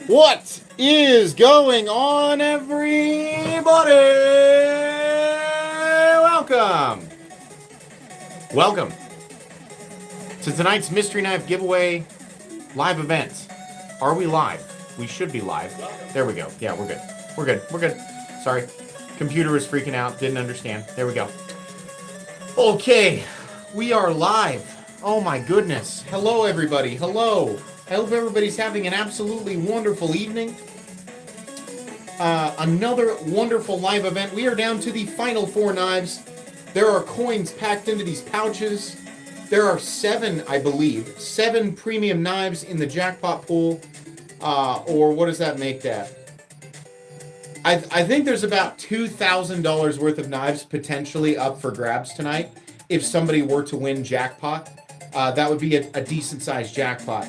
What is going on, everybody? Welcome to tonight's Mystery Knife Giveaway live event. Are we live? We should be live. There we go. Yeah, we're good. We're good. Sorry. Computer was freaking out. Didn't understand. There we go. Okay. We are live. Oh my goodness. Hello, everybody. Hello. I hope everybody's having an absolutely wonderful evening. Another wonderful live event. We are down to the final 4 knives. There are coins packed into these pouches. There are 7, I believe, 7 premium knives in the jackpot pool. Or what does that make that? I think there's about $2,000 worth of knives potentially up for grabs tonight. If somebody were to win jackpot, that would be a decent-sized jackpot.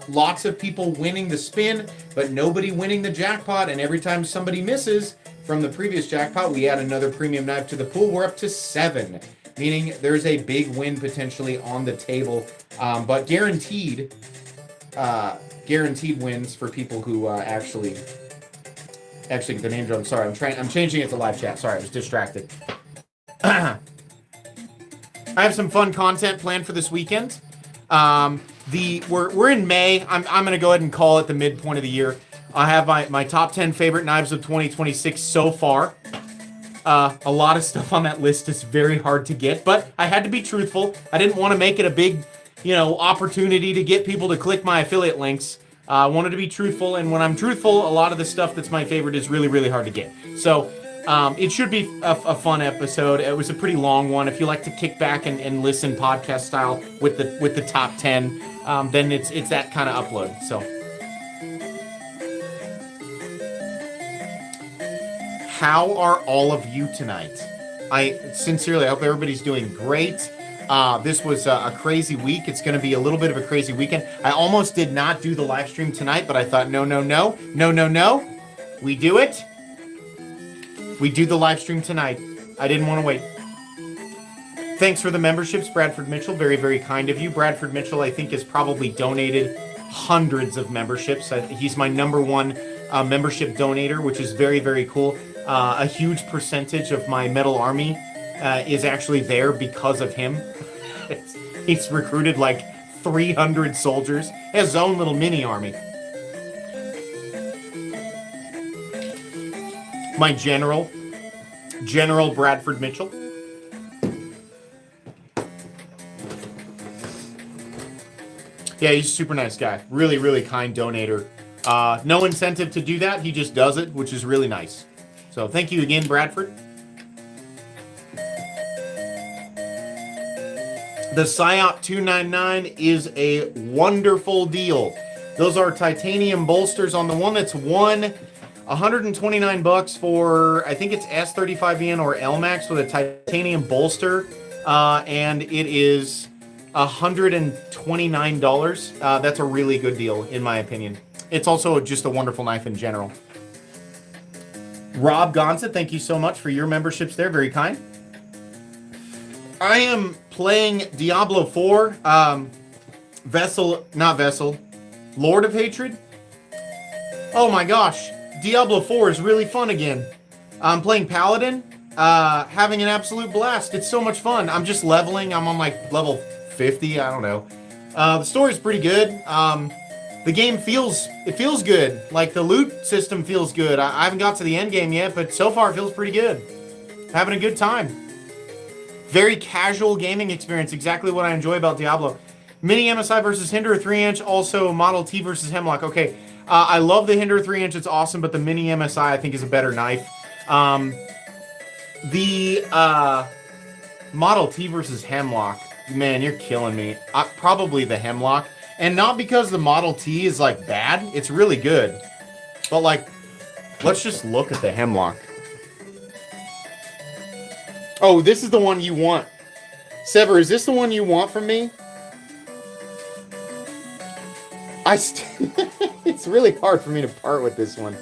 Lots of people winning the spin, but nobody winning the jackpot. And every time somebody misses from the previous jackpot, we add another premium knife to the pool. We're up to 7, meaning there's a big win potentially on the table. But guaranteed wins for people who actually get the name drop. Sorry, I'm changing it to live chat. Sorry, I was distracted. I have some fun content planned for this weekend. We're in May. I'm gonna go ahead and call it the midpoint of the year. I have my top 10 favorite knives of 2026 so far. A lot of stuff on that list is very hard to get, but I had to be truthful. I didn't want to make it a big, opportunity to get people to click my affiliate links. I wanted to be truthful, and when I'm truthful, a lot of the stuff that's my favorite is really, really hard to get. So it should be a fun episode. It was a pretty long one. If you like to kick back and listen podcast style with the top 10, then it's that kind of upload. So how are all of you tonight? I hope everybody's doing great. This was a crazy week. It's going to be a little bit of a crazy weekend. I almost did not do the live stream tonight, but I thought, no. We do it. We do the live stream tonight. I didn't want to wait. Thanks for the memberships, Bradford Mitchell. Very, very kind of you. Bradford Mitchell, I think, has probably donated hundreds of memberships. He's my ¡1 membership donator, which is very, very cool. A huge percentage of my Metal Army is actually there because of him. He's recruited like 300 soldiers. He has his own little mini army. My General Bradford Mitchell. Yeah, he's a super nice guy. Really, really kind donator. No incentive to do that. He just does it, which is really nice. So thank you again, Bradford. The Psyop 299 is a wonderful deal. Those are titanium bolsters. On the one that's $129 for, I think it's S35VN or LMAX with a titanium bolster, and it is $129. That's a really good deal, in my opinion. It's also just a wonderful knife in general. Rob Gonza, thank you so much for your memberships there. Very kind. I am playing Diablo 4, Lord of Hatred. Oh my gosh. Diablo 4 is really fun again. I'm playing Paladin, having an absolute blast. It's so much fun. I'm just leveling. I'm on like level 50. I don't know. The story's pretty good. The game feels good. Like the loot system feels good. I haven't got to the end game yet, but so far it feels pretty good. Having a good time. Very casual gaming experience. Exactly what I enjoy about Diablo. Mini MSI versus Hinder 3-inch. Also Model T versus Hemlock. Okay. I love the Hinder 3-inch, it's awesome, but the Mini MSI I think is a better knife. The Model T versus Hemlock, man, you're killing me. Probably the Hemlock, and not because the Model T is like bad, it's really good. But like, let's just look at the Hemlock. Oh, this is the one you want. Sever, is this the one you want from me? It's really hard for me to part with this one.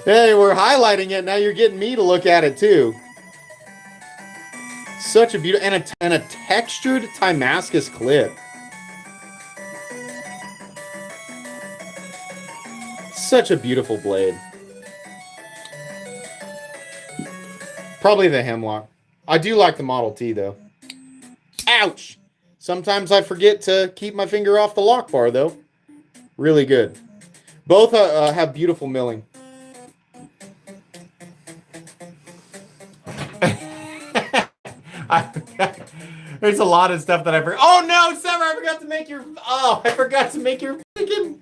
Hey, we're highlighting it. Now you're getting me to look at it too. Such a beautiful and a textured Timascus clip. Such a beautiful blade. Probably the Hemlock. I do like the Model T, though. Ouch! Sometimes I forget to keep my finger off the lock bar, though. Really good. Both have beautiful milling. There's a lot of stuff that I forgot. Oh no, Summer! I forgot to make your. Oh, I forgot to make your freaking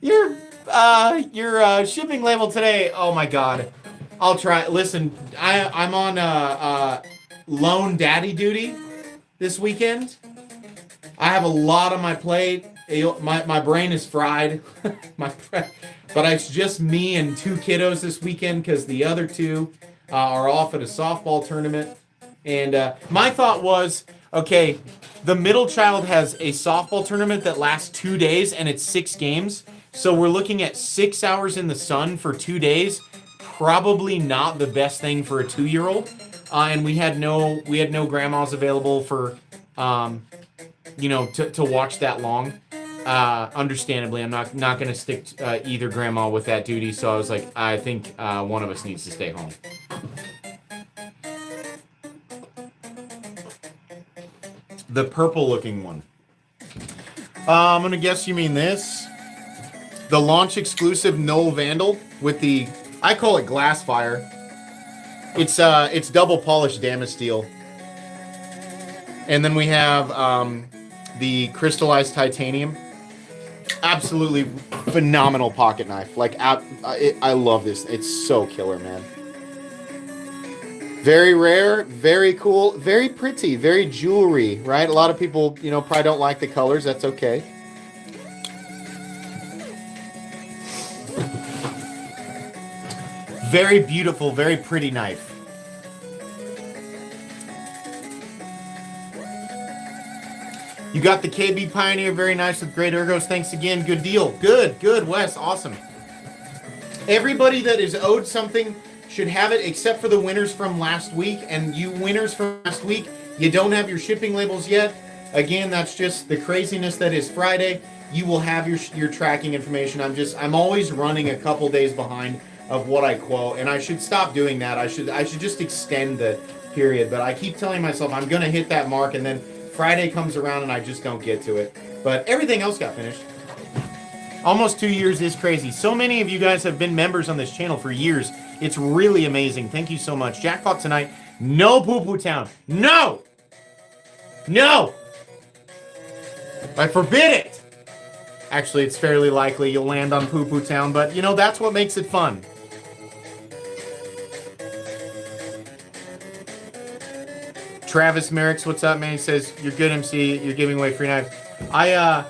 your shipping label today. Oh my god, I'll try. Listen, I'm on lone daddy duty this weekend. I have a lot on my plate. My brain is fried. But it's just me and 2 kiddos this weekend because the other 2 are off at a softball tournament. And my thought was, okay, the middle child has a softball tournament that lasts 2 days and it's 6 games. So we're looking at 6 hours in the sun for 2 days. Probably not the best thing for a 2-year-old. And we had no grandmas available for, to watch that long. Understandably, I'm not going to stick either grandma with that duty. So I was like, I think one of us needs to stay home. The purple-looking one. I'm going to guess you mean this. The launch-exclusive Knoll Vandal with the... I call it glass fire. It's double-polished Damasteel. And then we have the crystallized titanium. Absolutely phenomenal pocket knife. Like, I love this. It's so killer, man. Very rare, very cool, very pretty, very jewelry, right? A lot of people, probably don't like the colors. That's okay. Very beautiful, very pretty knife. You got the KB Pioneer, very nice with great ergos. Thanks again. Good deal. Good, Wes. Awesome. Everybody that is owed something should have it except for the winners from last week. And you winners from last week, you don't have your shipping labels yet. Again, that's just the craziness that is Friday. You will have your tracking information. I'm always running a couple days behind of what I quote, and I should stop doing that. I should just extend the period. But I keep telling myself I'm gonna hit that mark, and then Friday comes around and I just don't get to it. But everything else got finished. Almost 2 years is crazy. So many of you guys have been members on this channel for years. It's really amazing. Thank you so much. Jackpot tonight. No Poo Poo Town. No! No! I forbid it! Actually, it's fairly likely you'll land on Poo Poo Town, but, that's what makes it fun. Travis Merricks, what's up, man? He says, you're good, MC. You're giving away free knives. I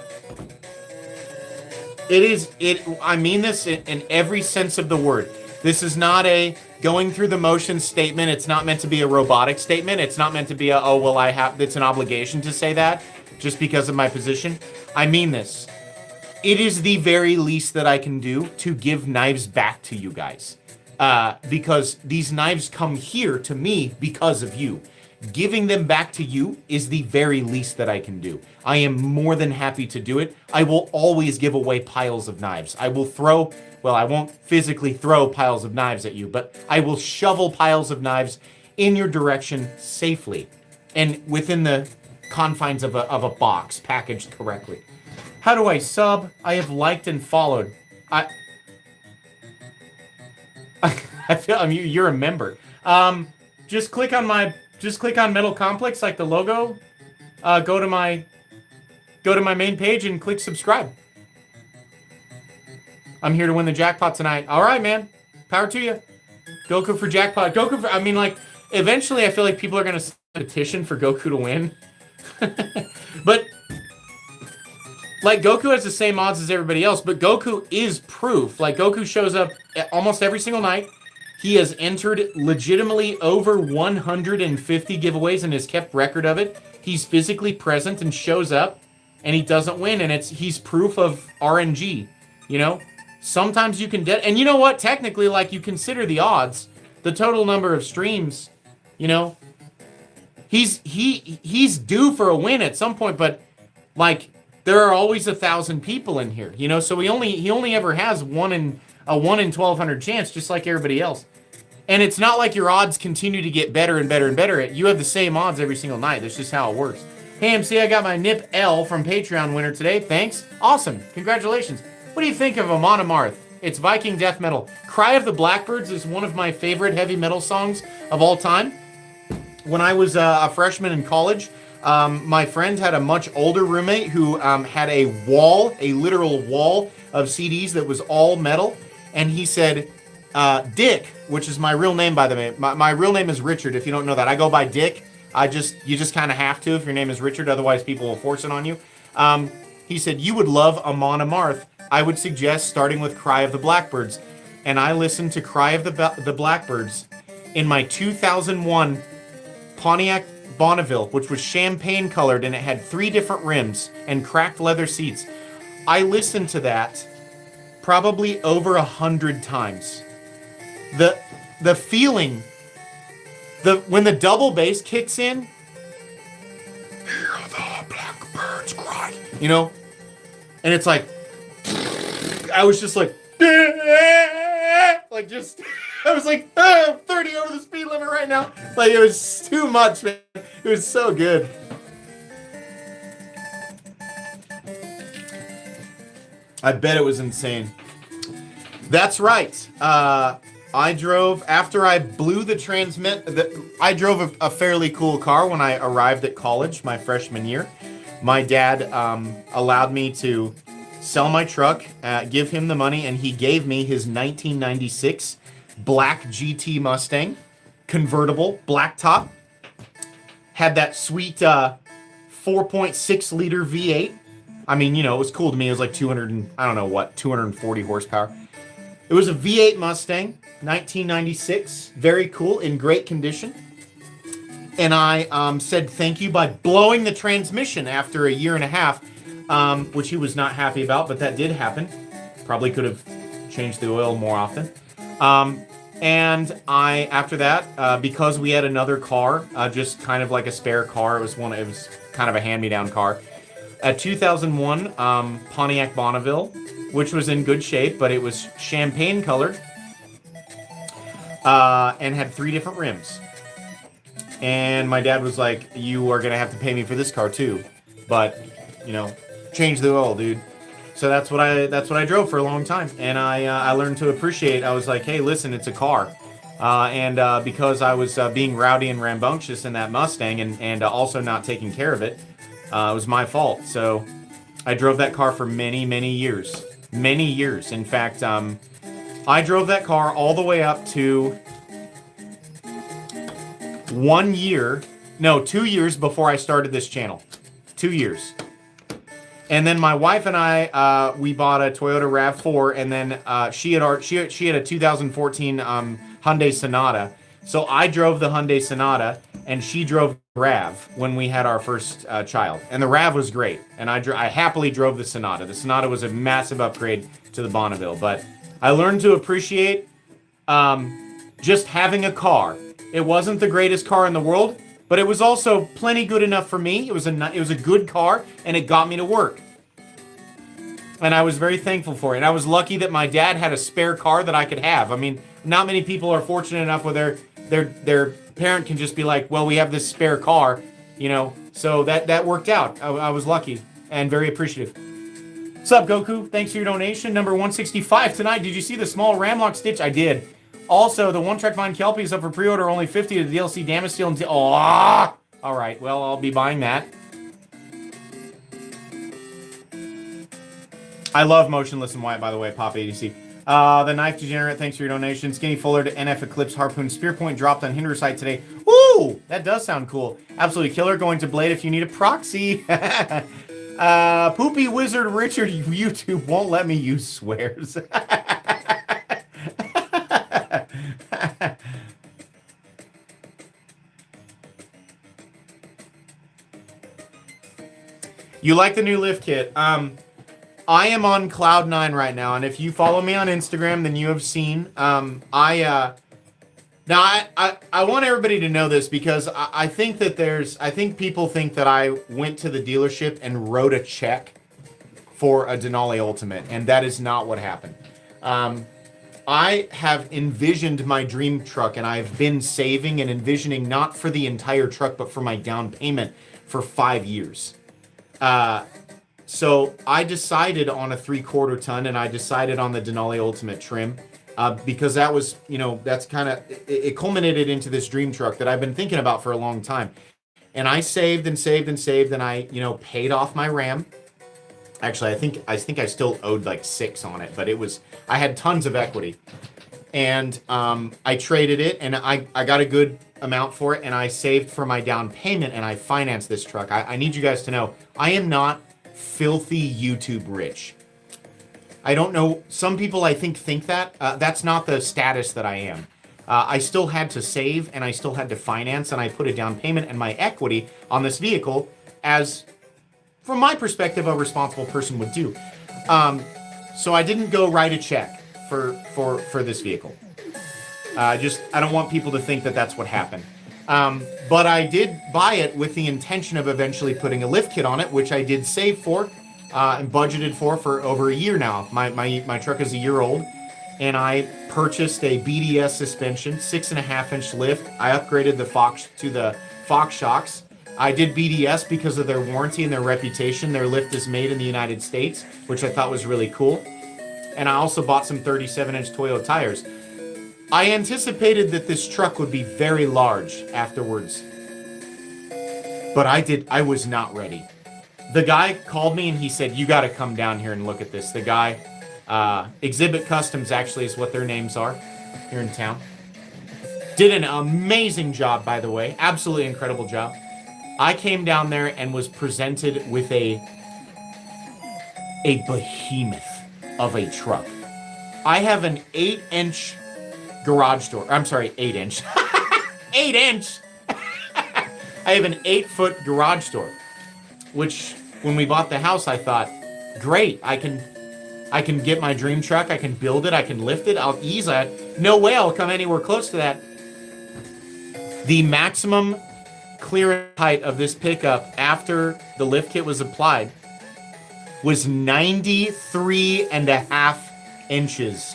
mean this in every sense of the word. This is not a going through the motions statement. It's not meant to be a robotic statement. It's not meant to be it's an obligation to say that just because of my position. I mean this. It is the very least that I can do to give knives back to you guys. Because these knives come here to me because of you. Giving them back to you is the very least that I can do. I am more than happy to do it. I will always give away piles of knives. I won't physically throw piles of knives at you, but I will shovel piles of knives in your direction safely and within the confines of a box packaged correctly. How do I sub? I have liked and followed. I feel you're a member. Just click on Metal Complex, like the logo. Go to my main page and click subscribe. I'm here to win the jackpot tonight. All right, man. Power to you. Goku for jackpot. Eventually I feel like people are going to petition for Goku to win. But, Goku has the same odds as everybody else, but Goku is proof. Goku shows up almost every single night. He has entered legitimately over 150 giveaways and has kept record of it. He's physically present and shows up, and he doesn't win, and he's proof of RNG, Sometimes you can and you know what? Technically, you consider the odds, the total number of streams, he's due for a win at some point, but, there are always 1,000 people in here, you know. So he only ever has a 1 in 1,200 chance, just like everybody else. And it's not like your odds continue to get better and better and better. You have the same odds every single night. That's just how it works. Hey, MC, I got my Nip L from Patreon winner today. Thanks. Awesome. Congratulations. What do you think of Amonamarth? It's Viking death metal. Cry of the Blackbirds is one of my favorite heavy metal songs of all time. When I was a freshman in college, my friend had a much older roommate who had a literal wall of CDs that was all metal. And he said, Dick, which is my real name, by the way. My real name is Richard, if you don't know that. I go by Dick. You just kind of have to if your name is Richard, otherwise people will force it on you. He said, you would love Amonamarth. I would suggest starting with Cry of the Blackbirds. And I listened to Cry of the Blackbirds in my 2001 Pontiac Bonneville, which was champagne colored, and it had 3 different rims and cracked leather seats. I listened to that probably over 100 times. The feeling, when the double bass kicks in, hear the blackbirds cry, you know, and it's like, I was just like just, I was like, I'm 30 over the speed limit right now. Like, it was too much, man. It was so good. I bet it was insane. That's right. I drove, after I blew I drove a fairly cool car when I arrived at college my freshman year. My dad allowed me to sell my truck, give him the money, and he gave me his 1996 black GT Mustang, convertible, black top. Had that sweet 4.6 liter V8. I mean, you know, it was cool to me. It was like 240 horsepower. It was a V8 Mustang, 1996. Very cool, in great condition. And I said thank you by blowing the transmission after a year and a half, which he was not happy about, but that did happen. Probably could have changed the oil more often. And after that, because we had another car, just kind of like a spare car, it was kind of a hand-me-down car. A 2001 Pontiac Bonneville, which was in good shape, but it was champagne colored, and had 3 different rims. And my dad was like, you are going to have to pay me for this car too. But, you know, change the oil, dude. So that's what I drove for a long time. And I learned to appreciate. I was like, hey, listen, it's a car. And because I was being rowdy and rambunctious in that Mustang and also not taking care of it, it was my fault. So I drove that car for many, many years. Many years. In fact, I drove that car all the way up to 2 years before I started this channel. 2 years. And then my wife and I, we bought a Toyota RAV4, and then she had a 2014 Hyundai Sonata. So I drove the Hyundai Sonata, and she drove the RAV when we had our first child. And the RAV was great, and I happily drove the Sonata. The Sonata was a massive upgrade to the Bonneville, but I learned to appreciate just having a car. It wasn't the greatest car in the world, but it was also plenty good enough for me. It was a good car, and it got me to work. And I was very thankful for it. And I was lucky that my dad had a spare car that I could have. I mean, not many people are fortunate enough where their parent can just be like, well, we have this spare car, you know. So that worked out. I was lucky and very appreciative. What's up, Goku? Thanks for your donation. Number 165 tonight. Did you see the small Ramlock Stitch? I did. Also, the One Track Mind Kelpie is up for pre-order, only 50 to the DLC Damage Steel. All right, well, I'll be buying that. I love Motionless and White, by the way, Pop ADC. The Knife Degenerate, thanks for your donation. Skinny Fuller to NF Eclipse Harpoon Spear Point dropped on Hinder site today. Woo! That does sound cool. Absolutely killer. Going to Blade if you need a proxy. Poopy Wizard Richard, YouTube won't let me use swears. You like the new lift kit? I am on Cloud 9 right now, and if you follow me on Instagram, then you have seen. I want everybody to know this because I think that I think people think that I went to the dealership and wrote a check for a Denali Ultimate, and that is not what happened. I have envisioned my dream truck, and I've been saving and envisioning not for the entire truck, but for my down payment for 5 years. So I decided on a 3/4 ton, and I decided on the Denali Ultimate trim because that was, that's kind of, it culminated into this dream truck that I've been thinking about for a long time. And I saved and saved and saved, and I, paid off my Ram. Actually, I think I still owed like 6 on it, but I had tons of equity. And I traded it, and I got a good amount for it, and I saved for my down payment, and I financed this truck. I need you guys to know, I am not filthy YouTube rich. I don't know, some people I think that. That's not the status that I am. I still had to save, and I still had to finance, and I put a down payment and my equity on this vehicle as, from my perspective, a responsible person would do. So I didn't go write a check for this vehicle. I don't want people to think that that's what happened. But I did buy it with the intention of eventually putting a lift kit on it, which I did save for and budgeted for over a year now. My truck is a year old, and I purchased a BDS suspension, 6.5-inch lift. I upgraded the Fox to the Fox shocks. I did BDS because of their warranty and their reputation. Their lift is made in the United States, which I thought was really cool. And I also bought some 37-inch Toyo tires. I anticipated that this truck would be very large afterwards, but I was not ready. The guy called me and he said, "You got to come down here and look at this." The guy, Exhibit Customs actually is what their names are here in town. Did an amazing job, by the way. Absolutely incredible job. I came down there and was presented with a behemoth of a truck. I have an 8-inch garage door. I'm sorry, 8-inch. 8-inch! I have an 8-foot garage door, which when we bought the house, I thought, great, I can get my dream truck, I can build it, I can lift it, I'll ease it. No way I'll come anywhere close to that. The maximum clearance height of this pickup after the lift kit was applied was 93.5 inches.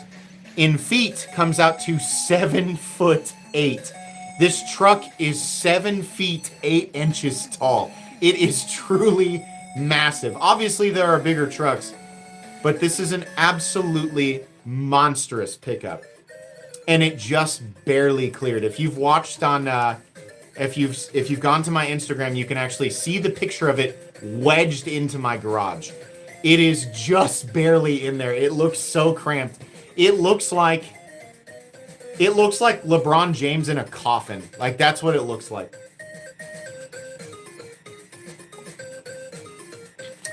In feet comes out to 7'8". This truck is 7 feet 8 inches tall. It is truly massive. Obviously, there are bigger trucks, but this is an absolutely monstrous pickup. And it just barely cleared. If you've watched on, if you've gone to my Instagram, you can actually see the picture of it wedged into my garage. It is just barely in there. It looks so cramped. It looks like LeBron James in a coffin. Like, that's what it looks like.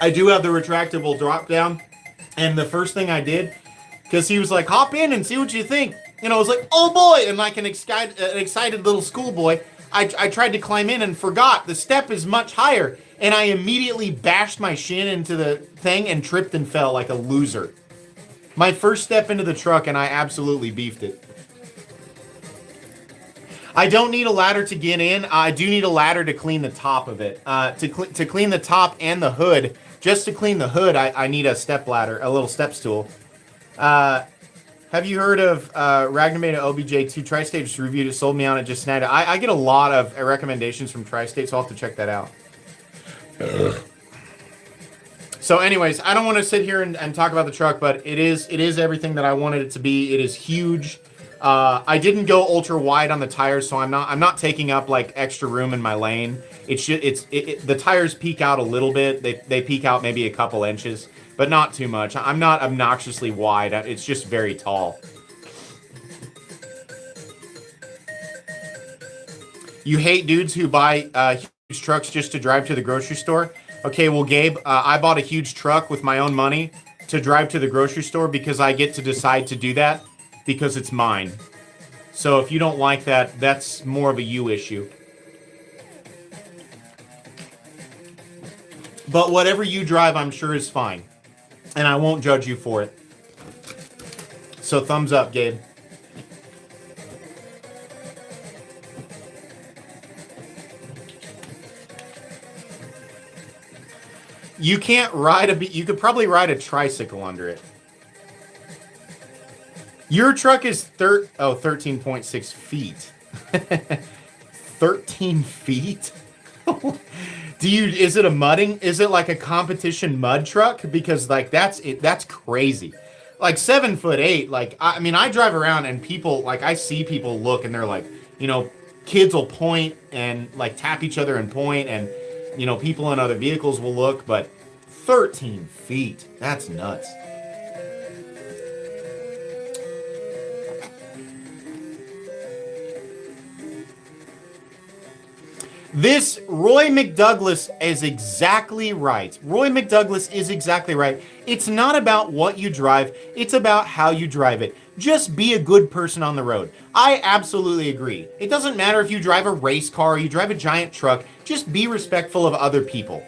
I do have the retractable drop down, and the first thing I did, because he was like, hop in and see what you think. And I was like, oh boy, and like an excited little schoolboy, I tried to climb in and forgot the step is much higher, and I immediately bashed my shin into the thing and tripped and fell like a loser. My first step into the truck, and I absolutely beefed it. I don't need a ladder to get in. I do need a ladder to clean the top of it. To clean the top and the hood, just to clean the hood, I need a step ladder, a little step stool. Have you heard of Ragnameda OBJ2 Tri-State? Just reviewed it, sold me on it, just snagged it. I get a lot of recommendations from Tri-State, so I'll have to check that out. So anyways, I don't want to sit here and talk about the truck, but it is everything that I wanted it to be. It is huge. I didn't go ultra wide on the tires, so I'm not taking up like extra room in my lane. The tires peak out a little bit. They peak out maybe a couple inches, but not too much. I'm not obnoxiously wide. It's just very tall. You hate dudes who buy huge trucks just to drive to the grocery store? Okay, well, Gabe, I bought a huge truck with my own money to drive to the grocery store because I get to decide to do that because it's mine. So if you don't like that, that's more of a you issue. But whatever you drive, I'm sure is fine. And I won't judge you for it. So thumbs up, Gabe. You can't ride you could probably ride a tricycle under it. Your truck is 13.6 feet. 13 feet? Is it a mudding? Is it like a competition mud truck? Because like that's crazy. Like 7'8", like I mean I drive around and people like I see people look and they're like, you know, kids will point and like tap each other and point and you know, people in other vehicles will look, but 13 feet. That's nuts. This Roy McDouglas is exactly right. Roy McDouglas is exactly right. It's not about what you drive, it's about how you drive it. Just be a good person on the road. I absolutely agree. It doesn't matter if you drive a race car or you drive a giant truck, just be respectful of other people.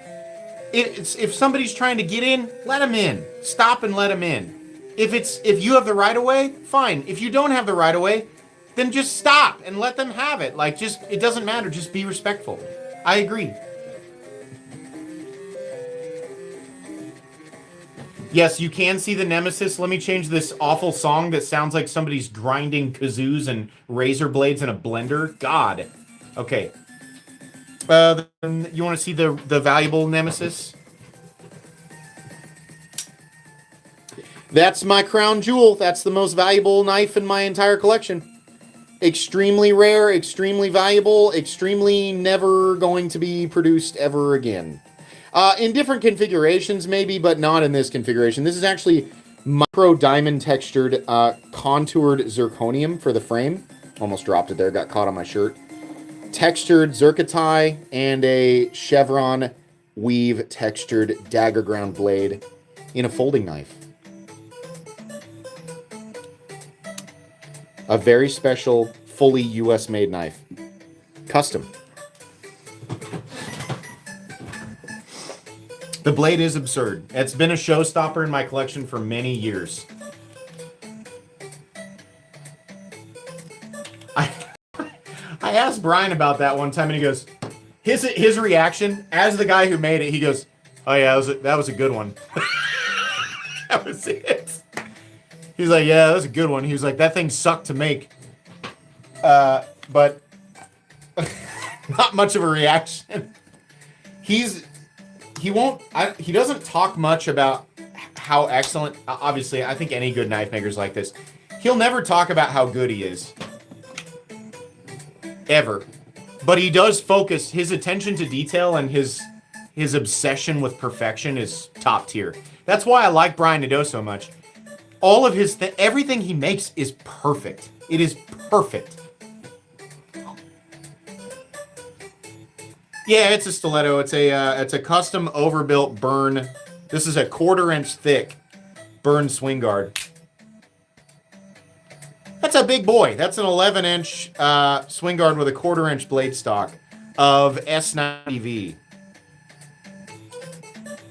If somebody's trying to get in, let them in. Stop and let them in. If you have the right of way, fine. If you don't have the right of way, then just stop and let them have it. Like, it doesn't matter. Just be respectful. I agree. Yes, you can see the Nemesis. Let me change this awful song that sounds like somebody's grinding kazoos and razor blades in a blender. God. Okay. You want to see the valuable Nemesis? That's my crown jewel. That's the most valuable knife in my entire collection. Extremely rare, extremely valuable, extremely never going to be produced ever again. In different configurations maybe, but not in this configuration. This is actually micro diamond textured contoured zirconium for the frame. Almost dropped it there, got caught on my shirt. Textured zircotai and a chevron weave textured dagger ground blade in a folding knife. A very special, fully US made knife. Custom. The blade is absurd. It's been a showstopper in my collection for many years. I asked Brian about that one time and he goes, his reaction, as the guy who made it, he goes, oh yeah, that was a good one. That was it. He's like, yeah, that was a good one. He was like, that thing sucked to make. But not much of a reaction. He doesn't talk much about how excellent, obviously, I think any good knife maker's like this. He'll never talk about how good he is. Ever. But he does focus, his attention to detail and his obsession with perfection is top tier. That's why I like Brian Nadeau so much. All of his, everything he makes is perfect. It is perfect. Yeah, it's a stiletto. It's a custom overbuilt burn. This is a 1/4 inch thick burn swing guard. That's a big boy. That's an 11 inch swing guard with a 1/4 inch blade stock of S90V.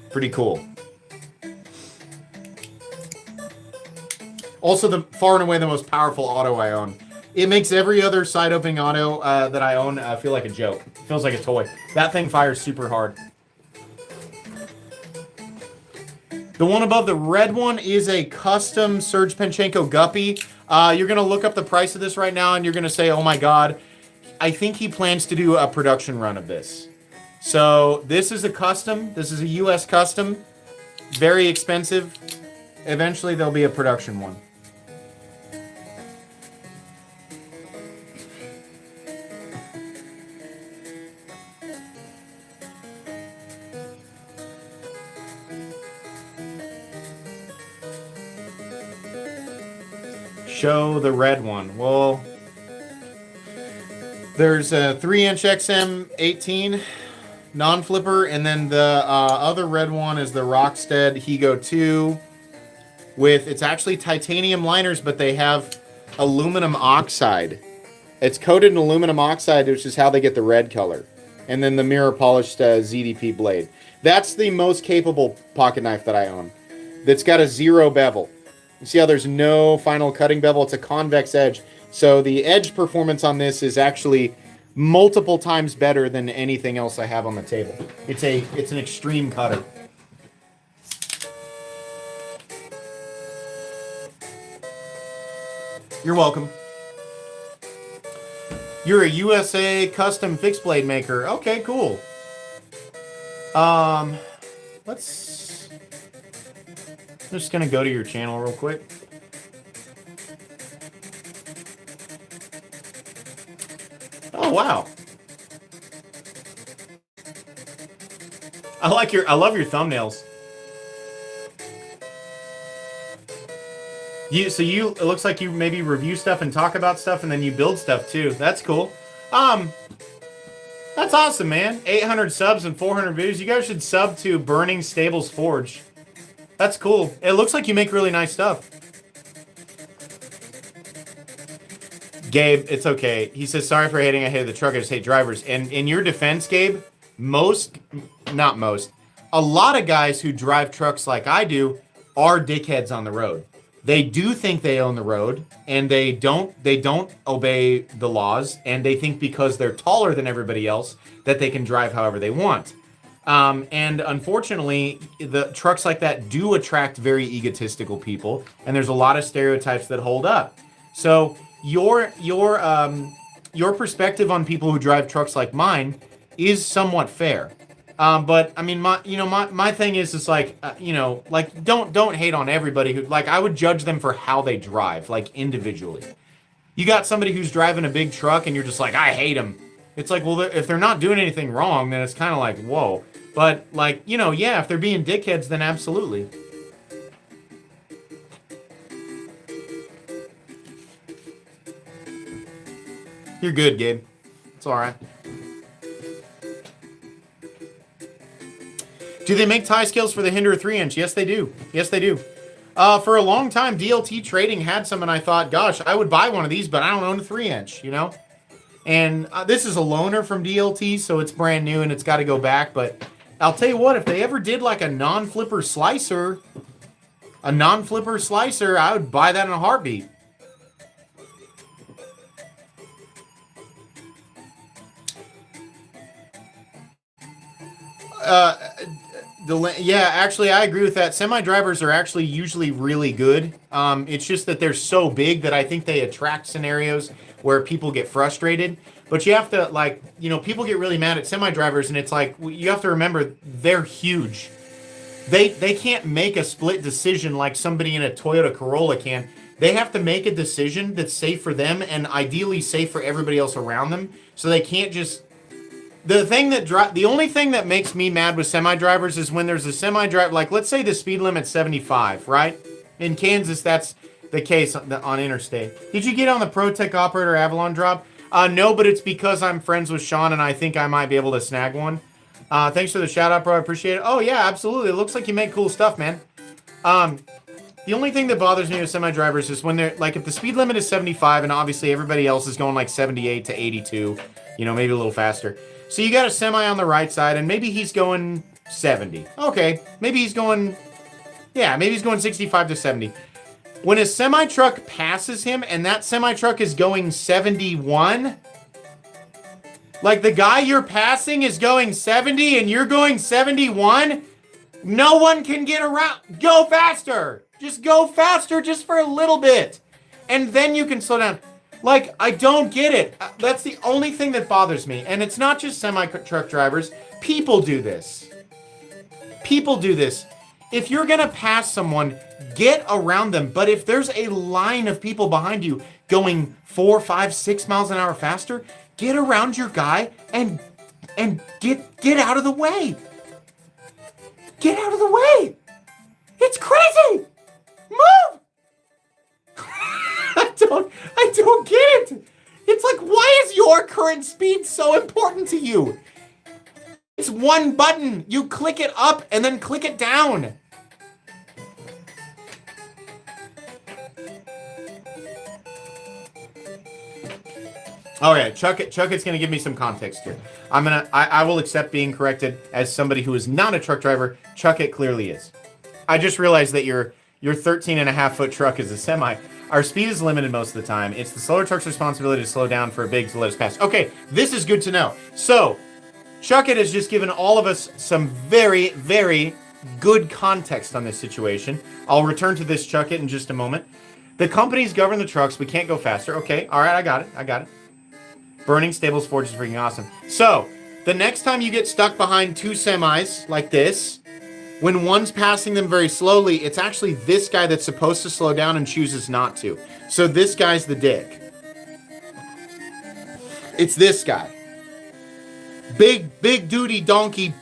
Pretty cool. Also, far and away the most powerful auto I own. It makes every other side opening auto that I own feel like a joke. It feels like a toy. That thing fires super hard. The one above the red one is a custom Serge Panchenko Guppy. You're going to look up the price of this right now and you're going to say, oh my God, I think he plans to do a production run of this. So this is a custom. This is a US custom. Very expensive. Eventually there'll be a production one. Show the red one. Well, there's a 3-inch XM18 non-flipper, and then the other red one is the Rockstead Higo 2 with, it's actually titanium liners, but they have aluminum oxide. It's coated in aluminum oxide, which is how they get the red color. And then the mirror polished ZDP blade. That's the most capable pocket knife that I own. That's got a 0 bevel. You see how there's no final cutting bevel? It's a convex edge. So the edge performance on this is actually multiple times better than anything else I have on the table. It's an extreme cutter. You're welcome. You're a USA custom fixed blade maker. Okay, cool. Let's... I'm just gonna go to your channel real quick. Oh, wow. I love your thumbnails. It looks like you maybe review stuff and talk about stuff and then you build stuff too. That's cool. That's awesome, man. 800 subs and 400 videos. You guys should sub to Burning Stables Forge. That's cool. It looks like you make really nice stuff. Gabe, it's okay. He says, sorry for hating. I hate the truck. I just hate drivers. And in your defense, Gabe, a lot of guys who drive trucks like I do are dickheads on the road. They do think they own the road, and they don't obey the laws, and they think because they're taller than everybody else that they can drive however they want. And unfortunately, the trucks like that do attract very egotistical people, and there's a lot of stereotypes that hold up. So your perspective on people who drive trucks like mine is somewhat fair. But I mean, my thing is like, like don't hate on everybody who, like, I would judge them for how they drive, like individually. You got somebody who's driving a big truck and you're just like, I hate them. It's like, well, if they're not doing anything wrong, then it's kind of like, whoa. But like, yeah, if they're being dickheads, then absolutely. You're good, Gabe. It's all right. Do they make tie scales for the Hinder 3-inch? Yes, they do. Yes, they do. For a long time, DLT Trading had some, and I thought, gosh, I would buy one of these, but I don't own a 3-inch, And this is a loaner from DLT, so it's brand new, and it's got to go back. But I'll tell you what, if they ever did like a non-flipper slicer, I would buy that in a heartbeat. Yeah, actually, I agree with that. Semi-drivers are actually usually really good. It's just that they're so big that I think they attract scenarios where people get frustrated. But you have to, like, people get really mad at semi-drivers, and it's like, you have to remember, they're huge. They can't make a split decision like somebody in a Toyota Corolla can. They have to make a decision that's safe for them and ideally safe for everybody else around them. So they can't just... The only thing that makes me mad with semi-drivers is when there's a semi-driver, like, let's say the speed limit's 75, right? In Kansas, that's the case on interstate. Did you get on the ProTech Operator Avalon drop? No, but it's because I'm friends with Sean, and I think I might be able to snag one. Thanks for the shout-out, bro. I appreciate it. Oh, yeah, absolutely. It looks like you make cool stuff, man. The only thing that bothers me with semi-drivers is when they're, like, if the speed limit is 75, and obviously everybody else is going, like, 78 to 82, maybe a little faster. So you got a semi on the right side, and maybe he's going 70. Okay, maybe he's going 65 to 70. When a semi-truck passes him, and that semi-truck is going 71, like the guy you're passing is going 70, and you're going 71, no one can get around. Go faster. Just go faster just for a little bit. And then you can slow down. Like, I don't get it. That's the only thing that bothers me. And it's not just semi-truck drivers. People do this. People do this. If you're going to pass someone, get around them. But if there's a line of people behind you going 4, 5, 6 miles an hour faster, get around your guy and get out of the way. Get out of the way. It's crazy. Move. I don't get it. It's like, why is your current speed so important to you? It's one button. You click it up and then click it down. All right, Chucket's gonna give me some context here. I will accept being corrected as somebody who is not a truck driver. Chucket clearly is. I just realized that your 13.5-foot truck is a semi. Our speed is limited most of the time. It's the slower truck's responsibility to slow down for a big to let us pass. Okay, this is good to know. So, Chucket has just given all of us some very, very good context on this situation. I'll return to this, Chucket, in just a moment. The companies govern the trucks. We can't go faster. Okay. All right. I got it. I got it. Burning Stables Forge is freaking awesome. So, the next time you get stuck behind two semis like this, when one's passing them very slowly, it's actually this guy that's supposed to slow down and chooses not to. So this guy's the dick. It's this guy. Big duty donkey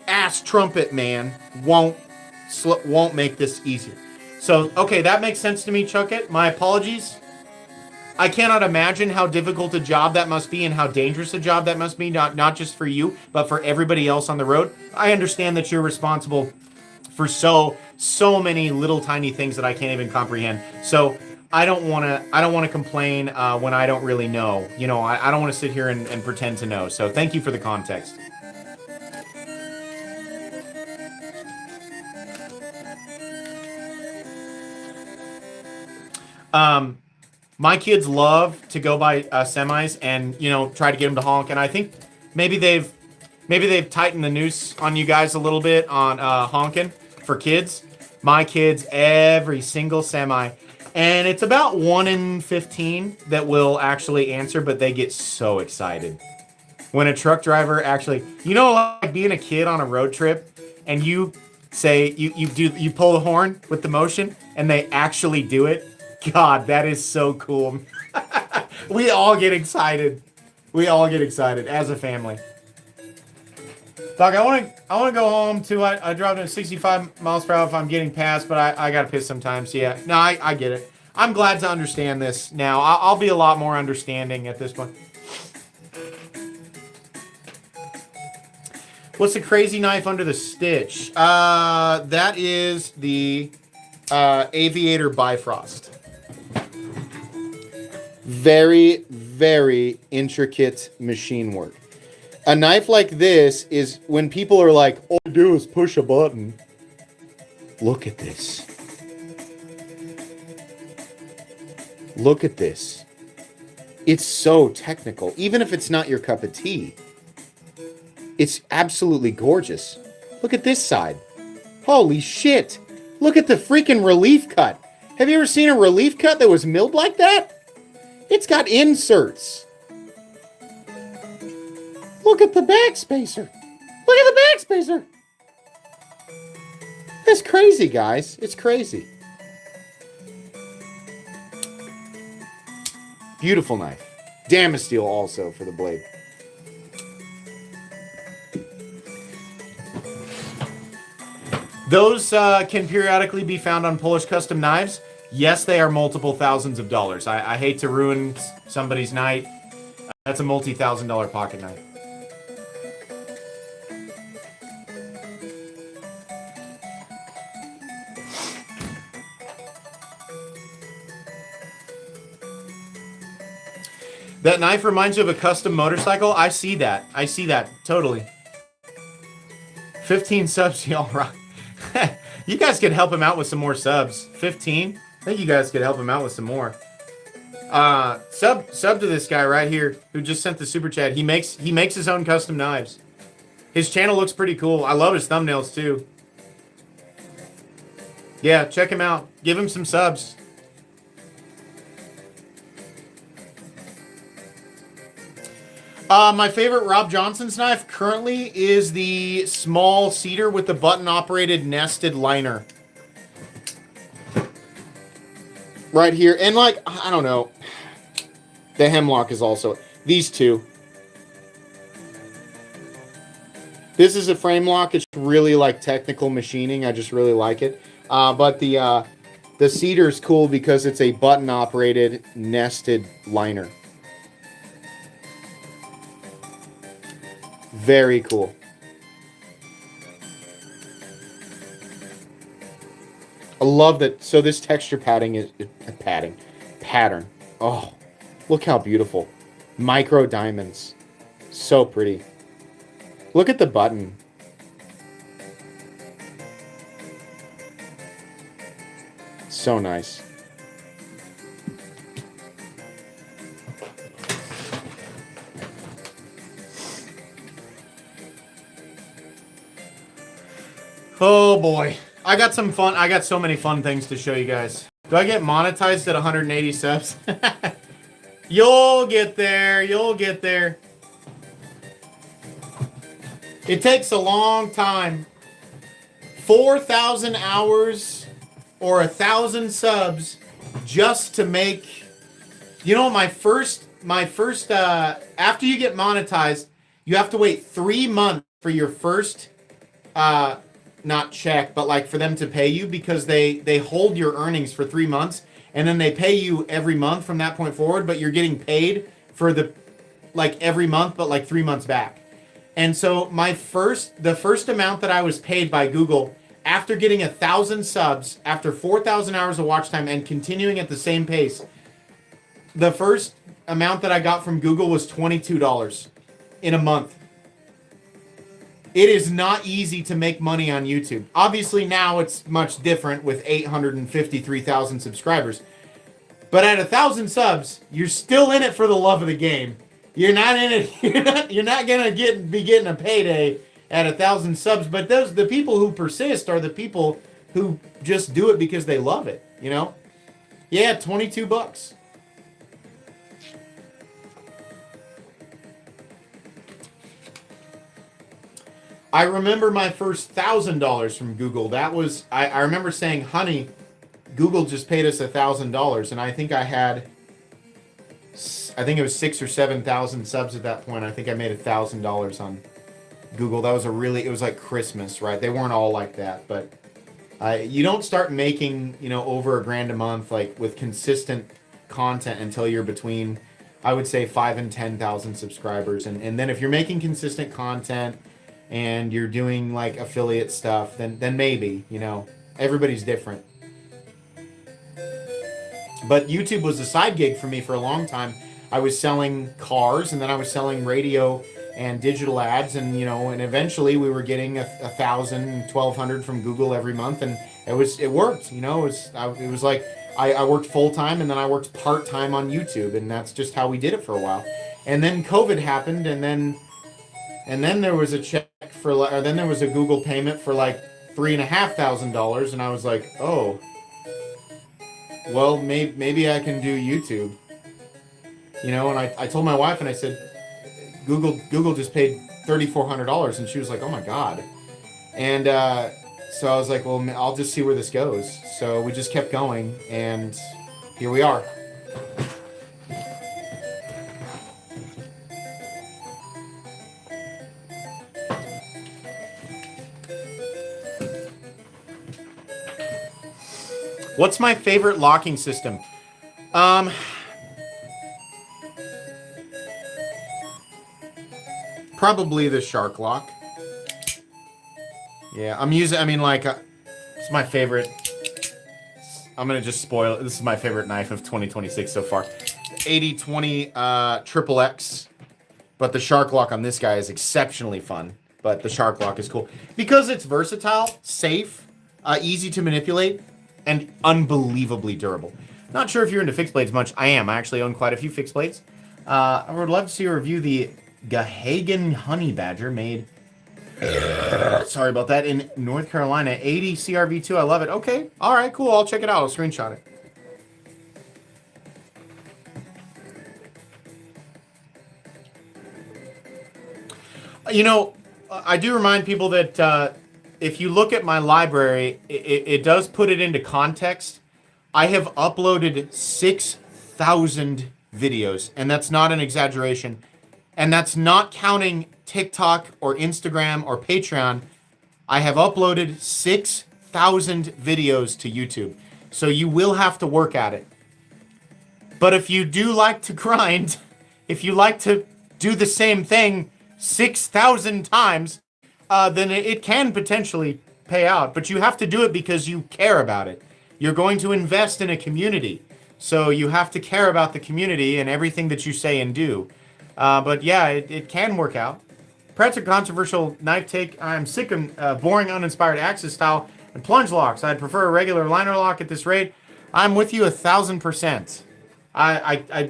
ass trumpet man won't make this easier. So, okay, that makes sense to me, Chuckit. My apologies. I cannot imagine how difficult a job that must be and how dangerous a job that must be, not just for you, but for everybody else on the road. I understand that you're responsible for so many little tiny things that I can't even comprehend. So I don't want to complain when I don't really know. You know, I don't want to sit here and pretend to know. So thank you for the context. My kids love to go by semis and, you know, try to get them to honk. And I think maybe they've tightened the noose on you guys a little bit on honking for kids. My kids, every single semi. And it's about 1 in 15 that will actually answer, but they get so excited. When a truck driver actually, you know, like being a kid on a road trip and you say, you pull the horn with the motion and they actually do it. God, that is so cool. We all get excited. We all get excited as a family. Doc, I want to go home too. I drive at 65 miles per hour if I'm getting past, but I got to piss sometimes. Yeah, no, I get it. I'm glad to understand this now. I'll be a lot more understanding at this point. What's the crazy knife under the stitch? That is the Aviator Bifrost. Very, very intricate machine work. A knife like this is when people are like, all you do is push a button. Look at this. Look at this. It's so technical. Even if it's not your cup of tea. It's absolutely gorgeous. Look at this side. Holy shit. Look at the freaking relief cut. Have you ever seen a relief cut that was milled like that? It's got inserts. Look at the backspacer. Look at the backspacer. That's crazy, guys. It's crazy. Beautiful knife. Damasteel also for the blade. Those can periodically be found on Polish custom knives. Yes, they are multiple thousands of dollars. I hate to ruin somebody's night. That's a multi-$1,000 pocket knife. That knife reminds you of a custom motorcycle. I see that. I see that. Totally. 15 subs, y'all rock. You guys could help him out with some more subs. 15? I think you guys could help him out with some more. Sub to this guy right here who just sent the super chat. He makes his own custom knives. His channel looks pretty cool. I love his thumbnails too. Yeah, check him out. Give him some subs. My favorite Rob Johnson's knife currently is the small cedar with the button-operated nested liner. Right here. And like, I don't know. The hemlock is also... These two. This is a frame lock. It's really like technical machining. I just really like it. But the cedar is cool because it's a button-operated nested liner. Very cool. I love that. So this texture pattern. Oh, look how beautiful. Micro diamonds. So pretty. Look at the button. So nice. Oh boy. I got so many fun things to show you guys. Do I get monetized at 180 subs? You'll get there. You'll get there. It takes a long time. 4,000 hours or 1,000 subs just to make... You know, my first after you get monetized, you have to wait 3 months for your first, not check, but like for them to pay you, because they hold your earnings for 3 months, and then they pay you every month from that point forward, but you're getting paid for like every month, but like 3 months back. And so the first amount that I was paid by Google after getting 1,000 subs, after 4,000 hours of watch time and continuing at the same pace, the first amount that I got from Google was $22 in a month. It is not easy to make money on YouTube. Obviously now it's much different with 853,000 subscribers. But at 1,000 subs, you're still in it for the love of the game. You're not in it. You're not gonna be getting a payday at 1,000 subs. But the people who persist are the people who just do it because they love it. You know? Yeah, $22. I remember my first $1,000 from Google. That was I remember saying, "Honey, Google just paid us $1,000," and I think it was 6,000 or 7,000 subs at that point. I think I made $1,000 on Google. That was it was like Christmas, right? They weren't all like that, but you don't start making, over $1,000 a month, like with consistent content, until you're between, I would say, 5,000 and 10,000 subscribers. And then if you're making consistent content and you're doing like affiliate stuff, then maybe, everybody's different. But YouTube was a side gig for me for a long time. I was selling cars, and then I was selling radio and digital ads, and and eventually we were getting 1,000, 1,200 from Google every month, and it worked. It was like I worked full time, and then I worked part time on YouTube, and that's just how we did it for a while. And then COVID happened, and then there was a check then there was a Google payment for like $3,500, and I was like, oh, well, maybe I can do YouTube. And I told my wife, and I said, Google just paid $3,400, and she was like, oh my God. And so I was like, well, I'll just see where this goes. So we just kept going, and here we are. What's my favorite locking system? Probably the shark lock. Yeah, it's my favorite. I'm going to just spoil it. This is my favorite knife of 2026 so far. 8020 Triple X. But the shark lock on this guy is exceptionally fun. But the shark lock is cool because it's versatile, safe, easy to manipulate, and unbelievably durable. Not sure if you're into fixed blades much. I am. I actually own quite a few fixed blades. I would love to see a review the Gahagan Honey Badger made, sorry about that, in North Carolina. 80 CRV2. I love it. Okay. All right, cool. I'll check it out. I'll screenshot it. I do remind people that if you look at my library, it does put it into context. I have uploaded 6,000 videos, and that's not an exaggeration. And that's not counting TikTok or Instagram or Patreon. I have uploaded 6,000 videos to YouTube. So you will have to work at it. But if you do like to grind, if you like to do the same thing 6,000 times, then it can potentially pay out. But you have to do it because you care about it. You're going to invest in a community. So you have to care about the community and everything that you say and do. But yeah, it can work out. Perhaps a controversial knife take. I'm sick of boring, uninspired axis style and plunge locks. I'd prefer a regular liner lock at this rate. I'm with you 1,000%.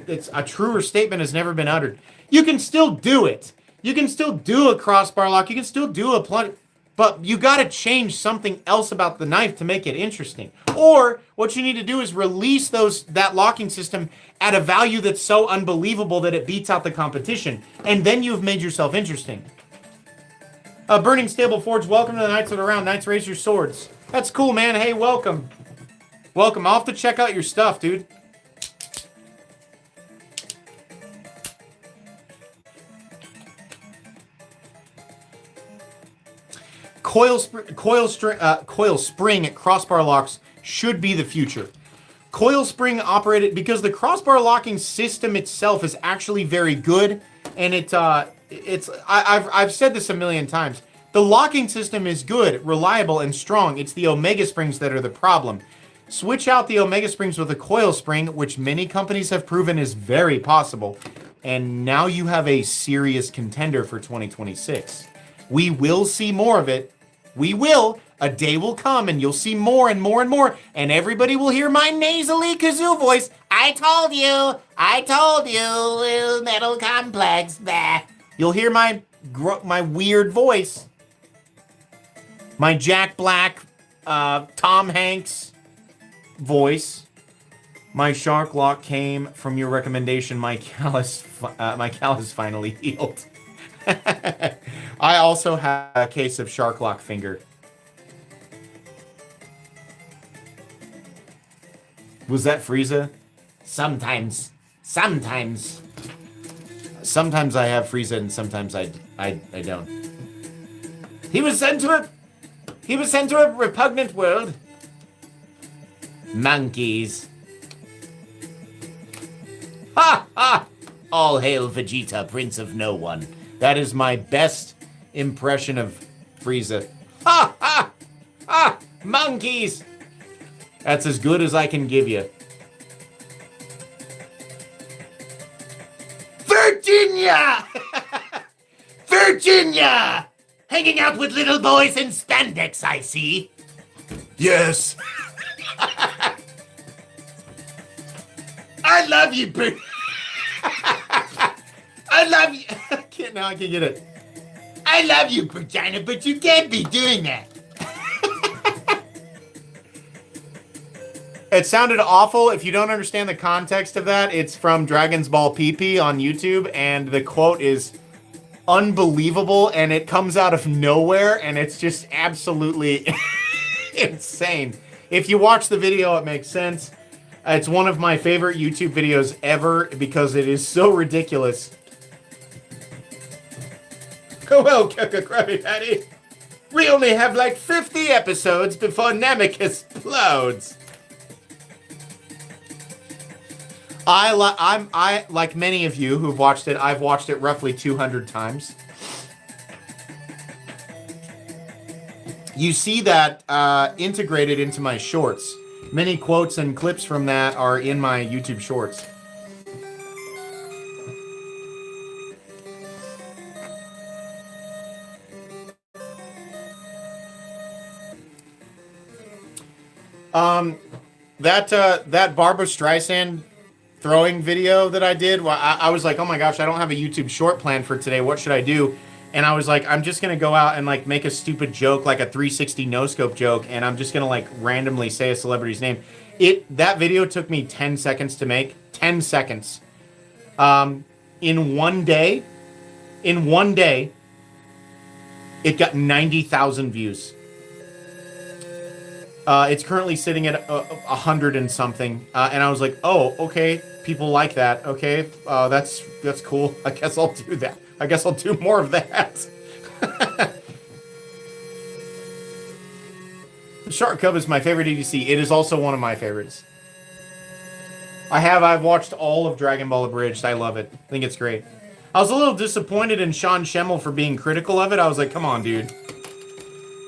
It's a truer statement has never been uttered. You can still do it. You can still do a crossbar lock. You can still do a plunge. But you got to change something else about the knife to make it interesting. Or what you need to do is release that locking system at a value that's so unbelievable that it beats out the competition. And then you've made yourself interesting. Burning Stable Forge, welcome to the Knights of the Round. Knights, raise your swords. That's cool, man. Hey, welcome. Welcome. I'll have to check out your stuff, dude. Coil spring crossbar locks should be the future. Coil spring operated because the crossbar locking system itself is actually very good, and I've said this a million times. The locking system is good, reliable, and strong. It's the Omega springs that are the problem. Switch out the Omega springs with a coil spring, which many companies have proven is very possible, and now you have a serious contender for 2026. We will see more of it. We will. A day will come and you'll see more and more and more, and everybody will hear my nasally kazoo voice. I told you, metal complex. Bah. You'll hear my weird voice. My Jack Black, Tom Hanks voice. My shark lock came from your recommendation. My callus finally healed. I also have a case of shark lock finger. Was that Frieza? Sometimes I have Frieza and sometimes I don't. He was sent to a repugnant world. Monkeys. Ha ha! All hail Vegeta, Prince of No One. That is my best impression of Frieza. Ha ha! Ha! Monkeys! That's as good as I can give you. Virginia! Virginia! Hanging out with little boys in spandex, I see. Yes. I love you, I love you. I can't get it. I love you, Virginia, but you can't be doing that. It sounded awful. If you don't understand the context of that, it's from Dragon's Ball PP on YouTube, and the quote is unbelievable, and it comes out of nowhere, and it's just absolutely insane. If you watch the video, it makes sense. It's one of my favorite YouTube videos ever because it is so ridiculous. Well, Krabby Patty, we only have like 50 episodes before Namek explodes. I like many of you who've watched it, I've watched it roughly 200 times. You see that integrated into my shorts. Many quotes and clips from that are in my YouTube shorts. That Barbra Streisand throwing video that I did, well, I was like, oh my gosh, I don't have a YouTube short plan for today. What should I do? And I was like, I'm just going to go out and like make a stupid joke, like a 360 no-scope joke, and I'm just going to like randomly say a celebrity's name. That video took me 10 seconds to make. 10 seconds. In one day, it got 90,000 views. It's currently sitting at 100 and something. And I was like, oh, okay, people like that. Okay, that's cool. I guess I'll do that. I guess I'll do more of that. The Shark Cub is my favorite EDC. It is also one of my favorites. I've watched all of Dragon Ball Abridged. I love it. I think it's great. I was a little disappointed in Sean Schemmel for being critical of it. I was like, come on, dude.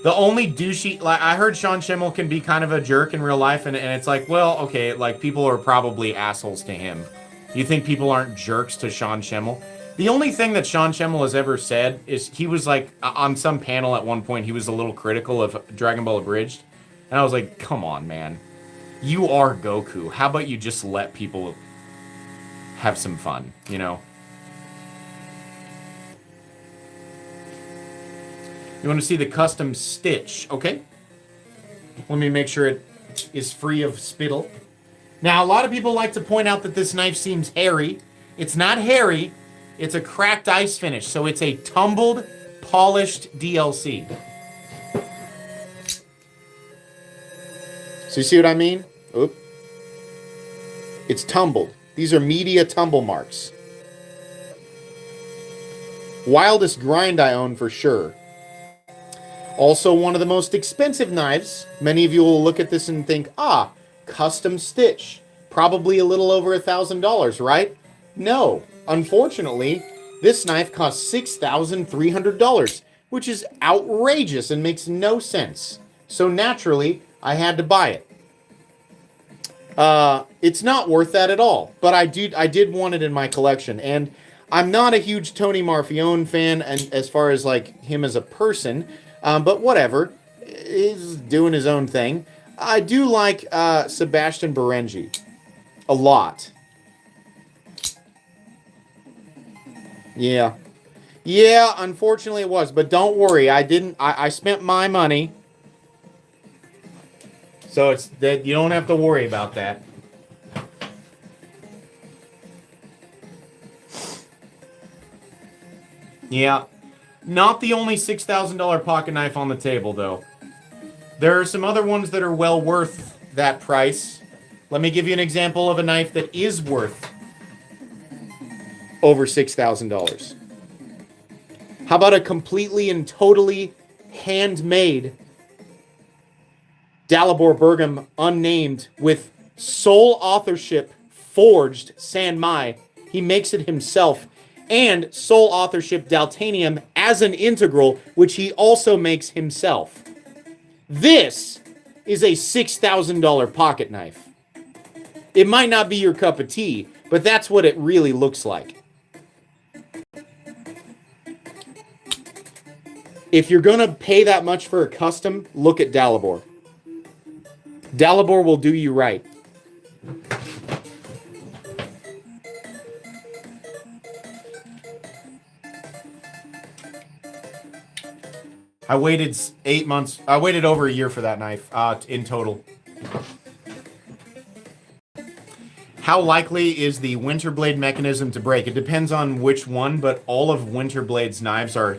The only douchey, like, I heard Sean Schemmel can be kind of a jerk in real life, and it's like, well, okay, like, people are probably assholes to him. You think people aren't jerks to Sean Schemmel? The only thing that Sean Schemmel has ever said is he was like, on some panel at one point, he was a little critical of Dragon Ball Abridged. And I was like, come on, man. You are Goku. How about you just let people have some fun, you know? You want to see the custom stitch, okay? Let me make sure it is free of spittle. Now, a lot of people like to point out that this knife seems hairy. It's not hairy. It's a cracked ice finish, so it's a tumbled, polished DLC. So you see what I mean? Oop. It's tumbled. These are media tumble marks. Wildest grind I own for sure. Also one of the most expensive knives. Many of you will look at this and think, ah, custom stitch. Probably a little over $1,000, right? No. Unfortunately, this knife costs $6,300, which is outrageous and makes no sense. So naturally, I had to buy it. It's not worth that at all, but I did want it in my collection, and I'm not a huge Tony Marfione fan, and as far as like him as a person, but whatever, he's doing his own thing. I do like Sebastian Berengi a lot. Yeah, unfortunately it was, but don't worry, I spent my money. So it's that you don't have to worry about that. Yeah. Not the only $6,000 pocket knife on the table, though. There are some other ones that are well worth that price. Let me give you an example of a knife that is worth over $6,000. How about a completely and totally handmade Dalibor Bergam unnamed with sole authorship forged San Mai. He makes it himself. And sole authorship Daltanium as an integral, which he also makes himself. This is a $6,000 pocket knife. It might not be your cup of tea, but that's what it really looks like. If you're going to pay that much for a custom, look at Dalibor. Dalibor will do you right. I waited 8 months. I waited over a year for that knife in total. How likely is the Winterblade mechanism to break? It depends on which one, but all of Winterblade's knives are...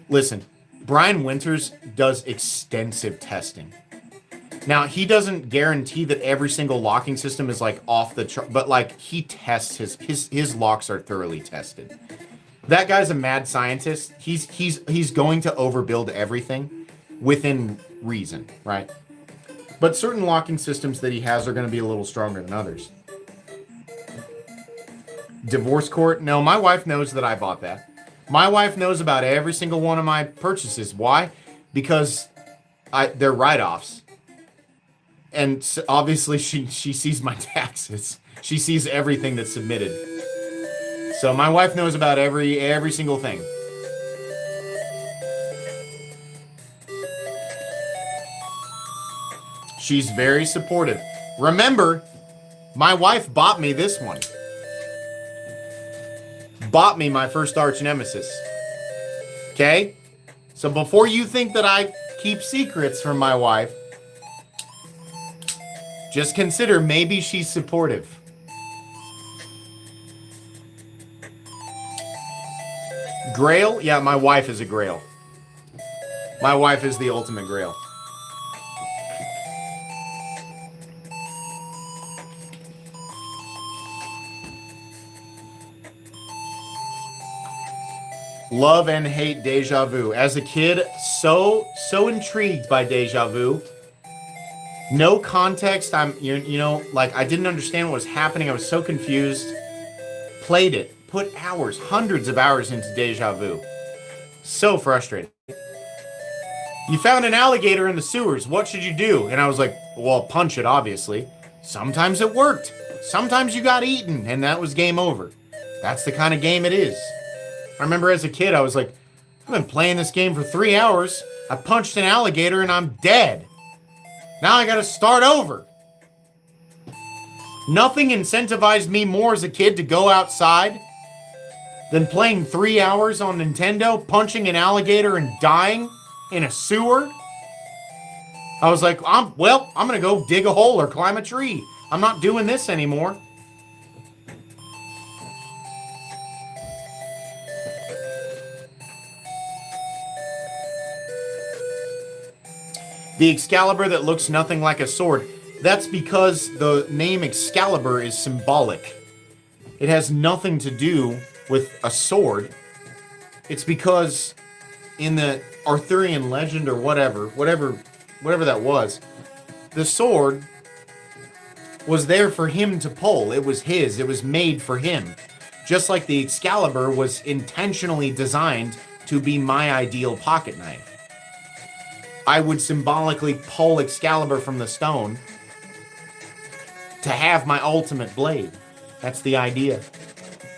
Listen, Brian Winters does extensive testing. Now, he doesn't guarantee that every single locking system is like off the chart, but like he tests his locks are thoroughly tested. That guy's a mad scientist. He's going to overbuild everything within reason, right? But certain locking systems that he has are going to be a little stronger than others. Divorce court? No, my wife knows that I bought that. My wife knows about every single one of my purchases. Why? Because they're write-offs. And so obviously she sees my taxes. She sees everything that's submitted. So my wife knows about every single thing. She's very supportive. Remember, my wife bought me this one. Bought me my first arch nemesis. Okay? So before you think that I keep secrets from my wife, just consider maybe she's supportive. Grail? Yeah, my wife is a grail. My wife is the ultimate grail. Love and hate Deja Vu. As a kid, so intrigued by Deja Vu. No context. You know, like I didn't understand what was happening. I was so confused. Played it. Put hours, hundreds of hours into Deja Vu. So frustrating. You found an alligator in the sewers. What should you do? And I was like, well, punch it, obviously. Sometimes it worked. Sometimes you got eaten, and that was game over. That's the kind of game it is. I remember as a kid, I was like, I've been playing this game for 3 hours. I punched an alligator, and I'm dead. Now I gotta start over. Nothing incentivized me more as a kid to go outside than playing 3 hours on Nintendo, punching an alligator and dying in a sewer. I was like, I'm gonna go dig a hole or climb a tree. I'm not doing this anymore. The Excalibur that looks nothing like a sword. That's because the name Excalibur is symbolic. It has nothing to do with a sword. It's because in the Arthurian legend or whatever that was, the sword was there for him to pull. It was his. It was made for him. Just like the Excalibur was intentionally designed to be my ideal pocket knife. I would symbolically pull Excalibur from the stone to have my ultimate blade. That's the idea.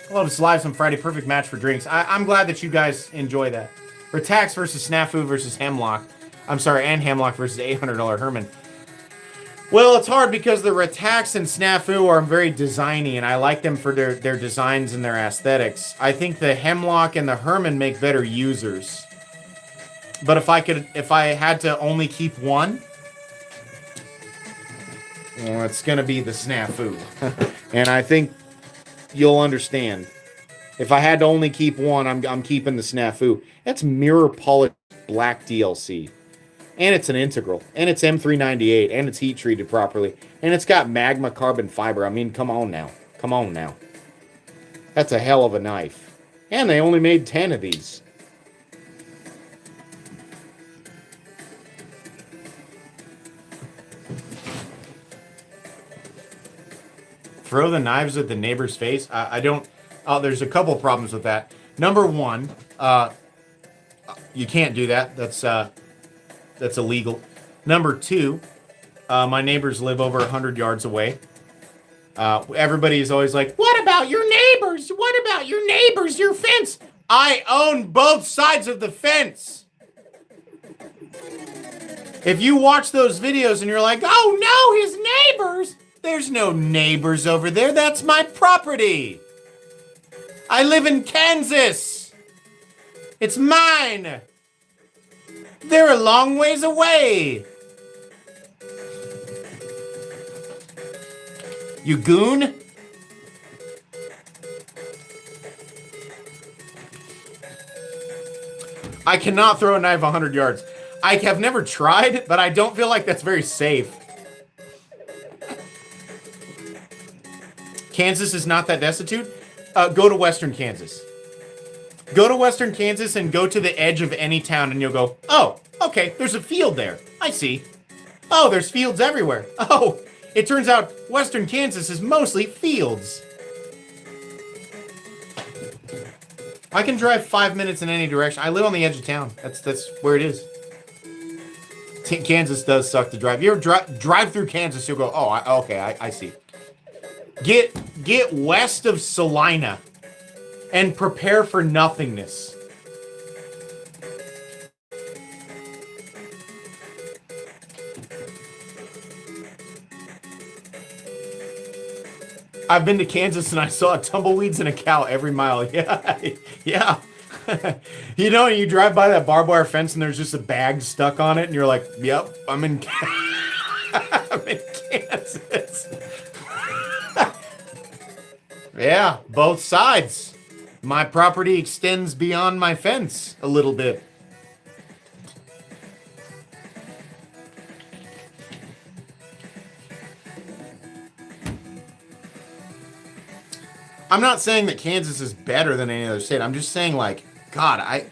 Hello to Lives on Friday. Perfect match for drinks. I'm glad that you guys enjoy that. Retax versus Snafu versus Hemlock. I'm sorry, and Hemlock versus $800 Herman. Well, it's hard because the Retax and Snafu are very designy, and I like them for their designs and their aesthetics. I think the Hemlock and the Herman make better users. But if I had to only keep one, well, it's gonna be the Snafu. And I think you'll understand. If I had to only keep one, I'm keeping the Snafu. That's mirror polished black DLC. And it's an integral. And it's M398. And it's heat treated properly. And it's got magma carbon fiber. I mean, come on now. Come on now. That's a hell of a knife. And they only made 10 of these. Throw the knives at the neighbor's face? I don't... Oh, there's a couple problems with that. Number one, you can't do that. That's illegal. Number two, my neighbors live over 100 yards away. Everybody is always like, what about your neighbors? What about your neighbors? Your fence? I own both sides of the fence. If you watch those videos and you're like, oh no, his neighbors... There's no neighbors over there. That's my property. I live in Kansas. It's mine. They're a long ways away. You goon? I cannot throw a knife 100 yards. I have never tried, but I don't feel like that's very safe. Kansas is not that destitute. Go to Western Kansas. Go to Western Kansas and go to the edge of any town and you'll go, oh, okay, there's a field there. I see. Oh, there's fields everywhere. Oh, it turns out Western Kansas is mostly fields. I can drive 5 minutes in any direction. I live on the edge of town. That's where it is. Kansas does suck to drive. You ever drive through Kansas, you'll go, oh, okay, I see. Get west of Salina and prepare for nothingness. I've been to Kansas and I saw tumbleweeds and a cow every mile. Yeah, yeah. You know, you drive by that barbed wire fence and there's just a bag stuck on it and you're like, yep, I'm in Kansas. Yeah, both sides. My property extends beyond my fence a little bit. I'm not saying that Kansas is better than any other state. I'm just saying, like, God,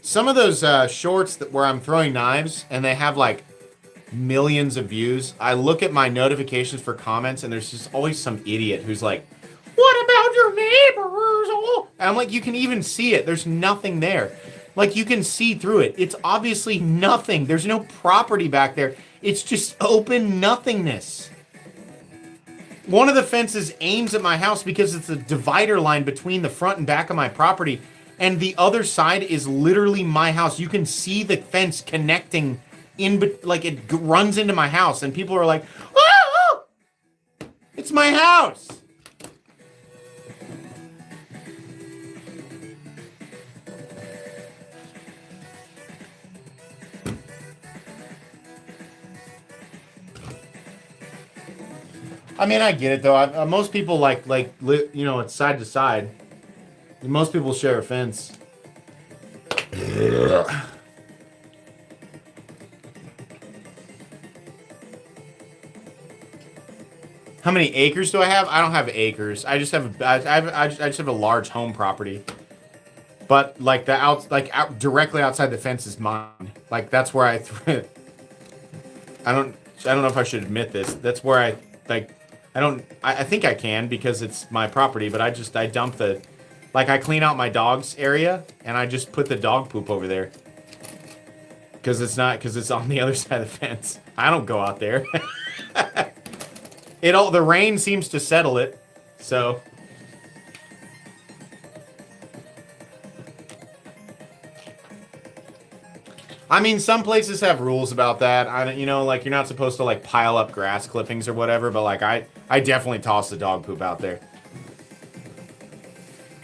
some of those shorts where I'm throwing knives and they have like millions of views. I look at my notifications for comments and there's just always some idiot who's like, "What about your neighbors?" Oh. And I'm like, you can even see it. There's nothing there. Like, you can see through it. It's obviously nothing. There's no property back there. It's just open nothingness. One of the fences aims at my house because it's a divider line between the front and back of my property. And the other side is literally my house. You can see the fence connecting like it runs into my house. And people are like, "Oh, it's my house." I mean, I get it though. Most people you know, it's side to side. Most people share a fence. How many acres do I have? I don't have acres. I just have I just have a large home property. But like directly outside the fence is mine. Like that's where I don't know if I should admit this. That's where I think I can because it's my property, but I dump I clean out my dog's area and I just put the dog poop over there. Because it's on the other side of the fence. I don't go out there. The rain seems to settle it, so. I mean, some places have rules about that. You know, like you're not supposed to like pile up grass clippings or whatever, but like I definitely toss the dog poop out there.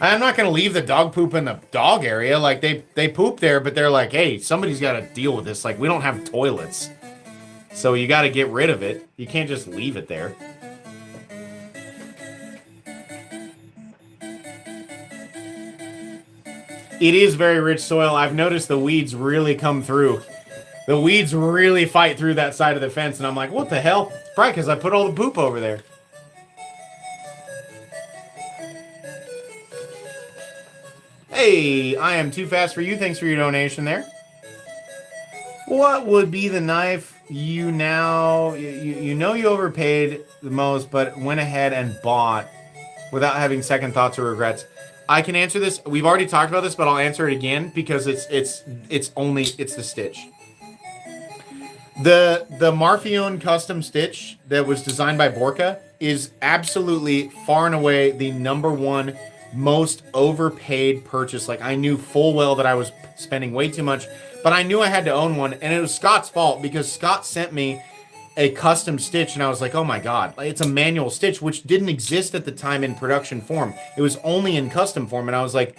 I'm not gonna leave the dog poop in the dog area. Like they poop there, but they're like, hey, somebody's got to deal with this. Like we don't have toilets, so you got to get rid of it. You can't just leave it there. It is very rich soil. I've noticed the weeds really come through. The weeds really fight through that side of the fence, and I'm like, what the hell? It's probably because I put all the poop over there. Hey, I am too fast for you. Thanks for your donation there. What would be the knife you know you overpaid the most, but went ahead and bought without having second thoughts or regrets? I can answer this. We've already talked about this, but I'll answer it again because it's the stitch. The Marfione custom stitch that was designed by Borka is absolutely far and away the #1 most overpaid purchase. Like I knew full well that I was spending way too much, but I knew I had to own one, and it was Scott's fault because Scott sent me a custom stitch, and I was like, oh my god, it's a manual stitch, which didn't exist at the time in production form. It was only in custom form, and I was like,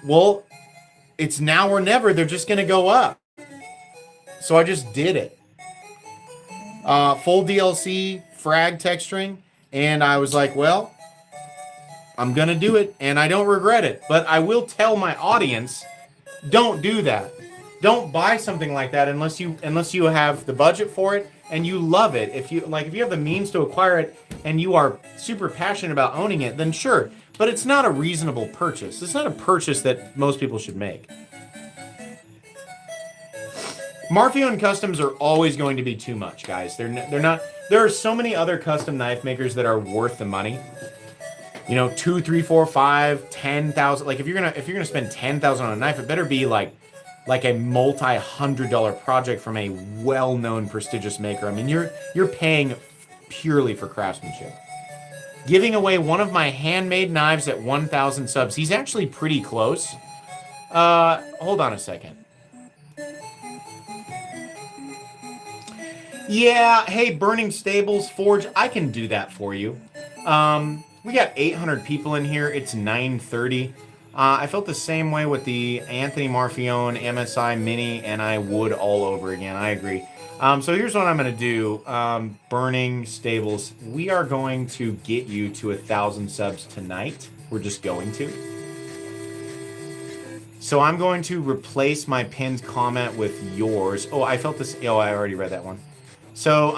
well, it's now or never. They're just gonna go up. So I just did it. Full DLC, frag texturing, and I was like, well, I'm gonna do it, and I don't regret it. But I will tell my audience, don't do that. Don't buy something like that unless you have the budget for it and you love it. If you have the means to acquire it and you are super passionate about owning it, then sure. But it's not a reasonable purchase. It's not a purchase that most people should make. Marfione customs are always going to be too much, guys. They're not. There are so many other custom knife makers that are worth the money. You know, 2, 3, 4, 5, 10,000. Like if you're gonna spend 10,000 on a knife, it better be like a multi-$100 project from a well-known prestigious maker. I mean, you're paying purely for craftsmanship. Giving away one of my handmade knives at 1,000 subs. He's actually pretty close. Hold on a second. Yeah, hey, Burning Stables Forge, I can do that for you. We got 800 people in here. It's 9:30. I felt the same way with the Anthony Marfione MSI Mini, and I would all over again. I agree. So here's what I'm going to do. Burning Stables, we are going to get you to 1,000 subs tonight. We're just going to. So I'm going to replace my pinned comment with yours. Oh, I felt this. Oh, I already read that one. So,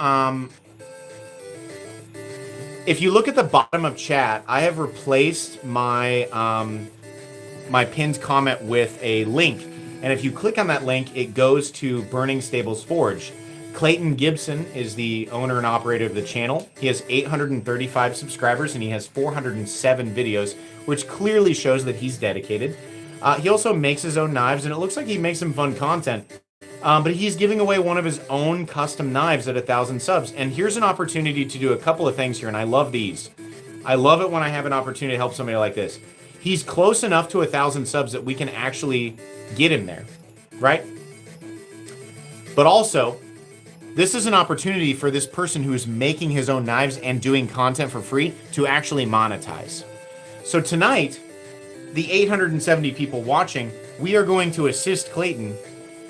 if you look at the bottom of chat, I have replaced my my pinned comment with a link. And if you click on that link, it goes to Burning Stables Forge. Clayton Gibson is the owner and operator of the channel. He has 835 subscribers and he has 407 videos, which clearly shows that he's dedicated. He also makes his own knives, and it looks like he makes some fun content. But he's giving away one of his own custom knives at 1,000 subs. And here's an opportunity to do a couple of things here, and I love these. I love it when I have an opportunity to help somebody like this. He's close enough to 1,000 subs that we can actually get him there, right? But also, this is an opportunity for this person who is making his own knives and doing content for free to actually monetize. So tonight, the 870 people watching, we are going to assist Clayton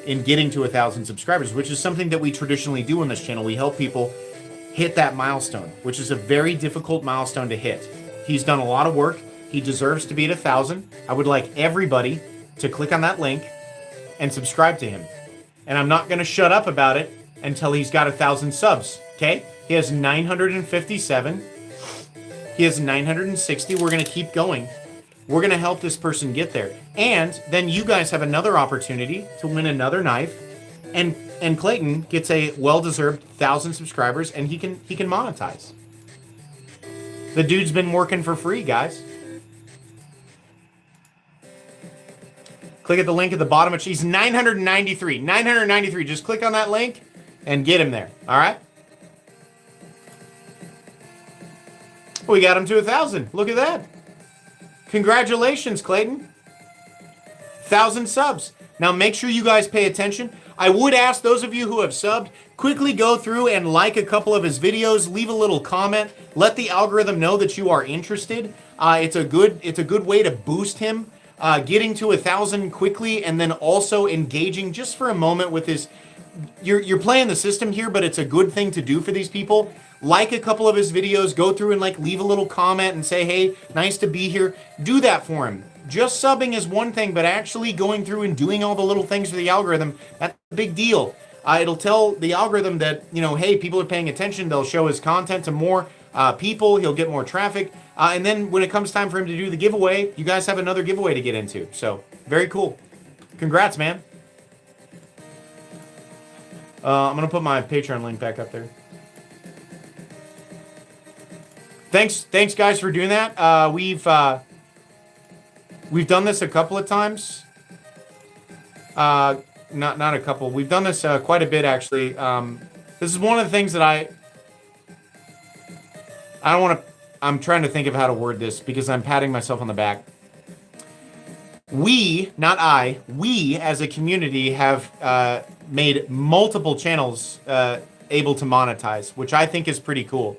in getting to 1,000 subscribers, which is something that we traditionally do on this channel. We help people hit that milestone, which is a very difficult milestone to hit. He's done a lot of work. He deserves to be at 1,000. I would like everybody to click on that link and subscribe to him. And I'm not going to shut up about it until he's got 1,000 subs, okay? He has 957. He has 960. We're going to keep going. We're going to help this person get there. And then you guys have another opportunity to win another knife. And Clayton gets a well-deserved 1,000 subscribers, and he can monetize. The dude's been working for free, guys. Click at the link at the bottom. He's 993. 993. Just click on that link and get him there. All right? We got him to 1,000. Look at that. Congratulations, Clayton. 1,000 subs. Now make sure you guys pay attention. I would ask those of you who have subbed, quickly go through and like a couple of his videos, leave a little comment, let the algorithm know that you are interested. It's a good way to boost him, getting to 1,000 quickly, and then also engaging just for a moment with his. You're playing the system here, but it's a good thing to do for these people. Like a couple of his videos, go through and like leave a little comment and say, hey, nice to be here. Do that for him. Just subbing is one thing, but actually going through and doing all the little things for the algorithm, that's a big deal. It'll tell the algorithm that, hey, people are paying attention. They'll show his content to more people. He'll get more traffic. And then when it comes time for him to do the giveaway, you guys have another giveaway to get into. So, very cool. Congrats, man. I'm going to put my Patreon link back up there. Thanks, guys, for doing that. We've done this a couple of times. Not a couple. We've done this quite a bit, actually. This is one of the things that I don't want to. I'm trying to think of how to word this because I'm patting myself on the back. We, not I, we as a community have made multiple channels able to monetize, which I think is pretty cool.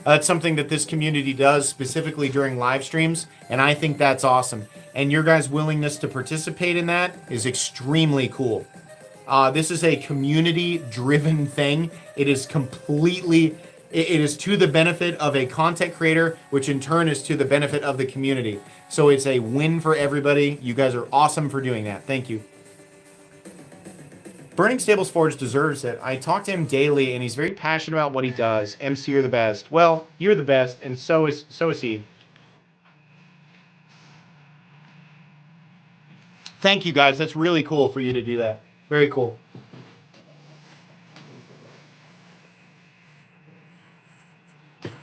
That's something that this community does specifically during live streams, and I think that's awesome. And your guys' willingness to participate in that is extremely cool. This is a community-driven thing. It is completely, it is to the benefit of a content creator, which in turn is to the benefit of the community. So it's a win for everybody. You guys are awesome for doing that. Thank you. Burning Stables Forge deserves it. I talk to him daily, and he's very passionate about what he does. MC, you're the best. Well, you're the best, and so is he. Thank you, guys. That's really cool for you to do that. Very cool.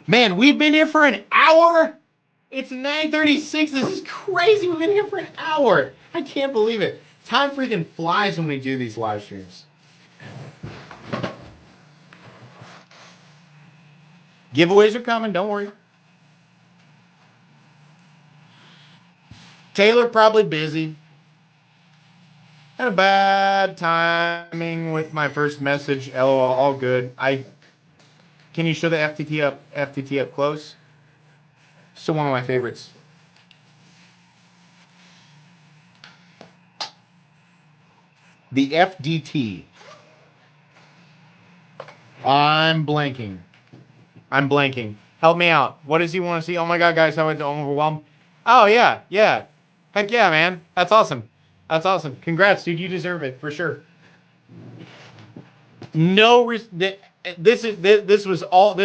Man, we've been here for an hour? It's 9:36. This is crazy. We've been here for an hour. I can't believe it. Time freaking flies when we do these live streams. Giveaways are coming, don't worry. Taylor probably busy. Had a bad timing with my first message. LOL, all good. Can you show the FTT up close? Still one of my favorites. The FDT. I'm blanking. Help me out. What does he want to see? Oh my God, guys, I'm overwhelmed. Oh yeah. Heck yeah, man. That's awesome. Congrats, dude. You deserve it for sure. This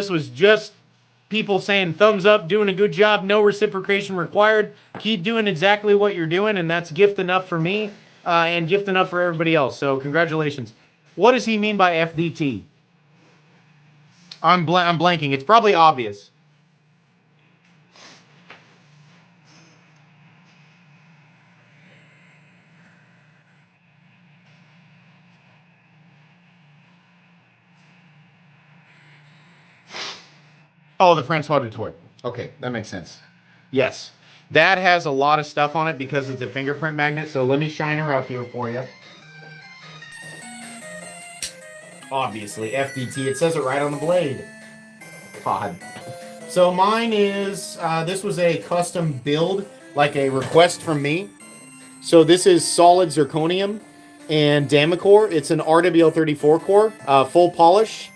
was just people saying thumbs up, doing a good job. No reciprocation required. Keep doing exactly what you're doing, and that's gift enough for me. And gift enough for everybody else. So congratulations. What does he mean by FDT? I'm blanking. It's probably obvious. Oh, the Francois du Toit. Okay, that makes sense. Yes. That has a lot of stuff on it because it's a fingerprint magnet, so let me shine her up here for you. Obviously, FDT. It says it right on the blade. God. So mine is, this was a custom build, like a request from me. So this is solid zirconium and Damacor. It's an RWL34 core, full polish.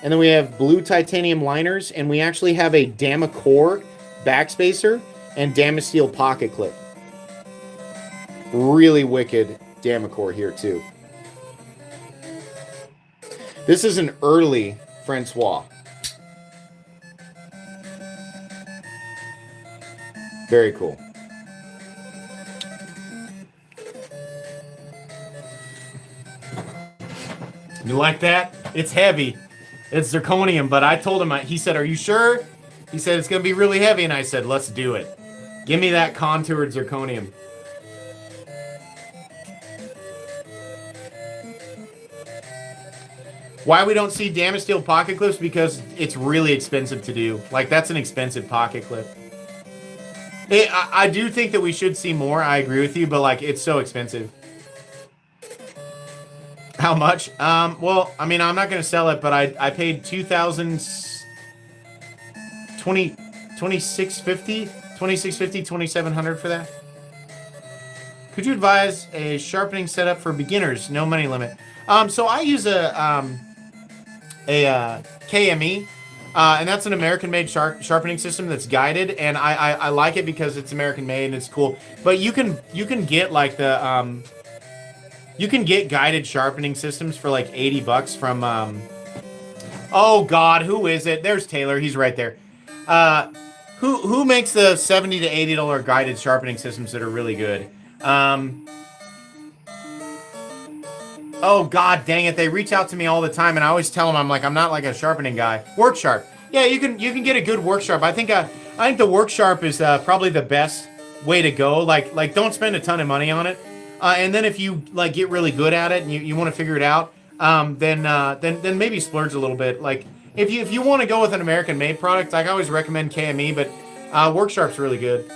And then we have blue titanium liners, and we actually have a Damacore backspacer and Damasteel pocket clip. Really wicked Damacore here too. This is an early Francois. Very cool. You like that? It's heavy. It's zirconium, but I told him, he said, are you sure? He said, it's going to be really heavy, and I said, let's do it. Give me that contoured zirconium. Why we don't see Damasteel pocket clips? Because it's really expensive to do. Like, that's an expensive pocket clip. I do think that we should see more. I agree with you, but, like, it's so expensive. How much? Well, I mean, I'm not going to sell it, but I paid $26.50, $2,700 for that. Could you advise a sharpening setup for beginners? No money limit. So I use a KME, and that's an American-made sharpening system that's guided, and I like it because it's American-made and it's cool. But you can get like the you can get guided sharpening systems for like $80 from oh God, who is it? There's Taylor. He's right there. Who makes the $70 to $80 guided sharpening systems that are really good? Oh God, dang it! They reach out to me all the time, and I always tell them I'm not like a sharpening guy. Work Sharp, yeah, you can get a good Work Sharp. I think the Work Sharp is probably the best way to go. Like don't spend a ton of money on it, and then if you like get really good at it and you want to figure it out, then maybe splurge a little bit. Like if you want to go with an American-made product, like I always recommend KME, but Work Sharp's really good.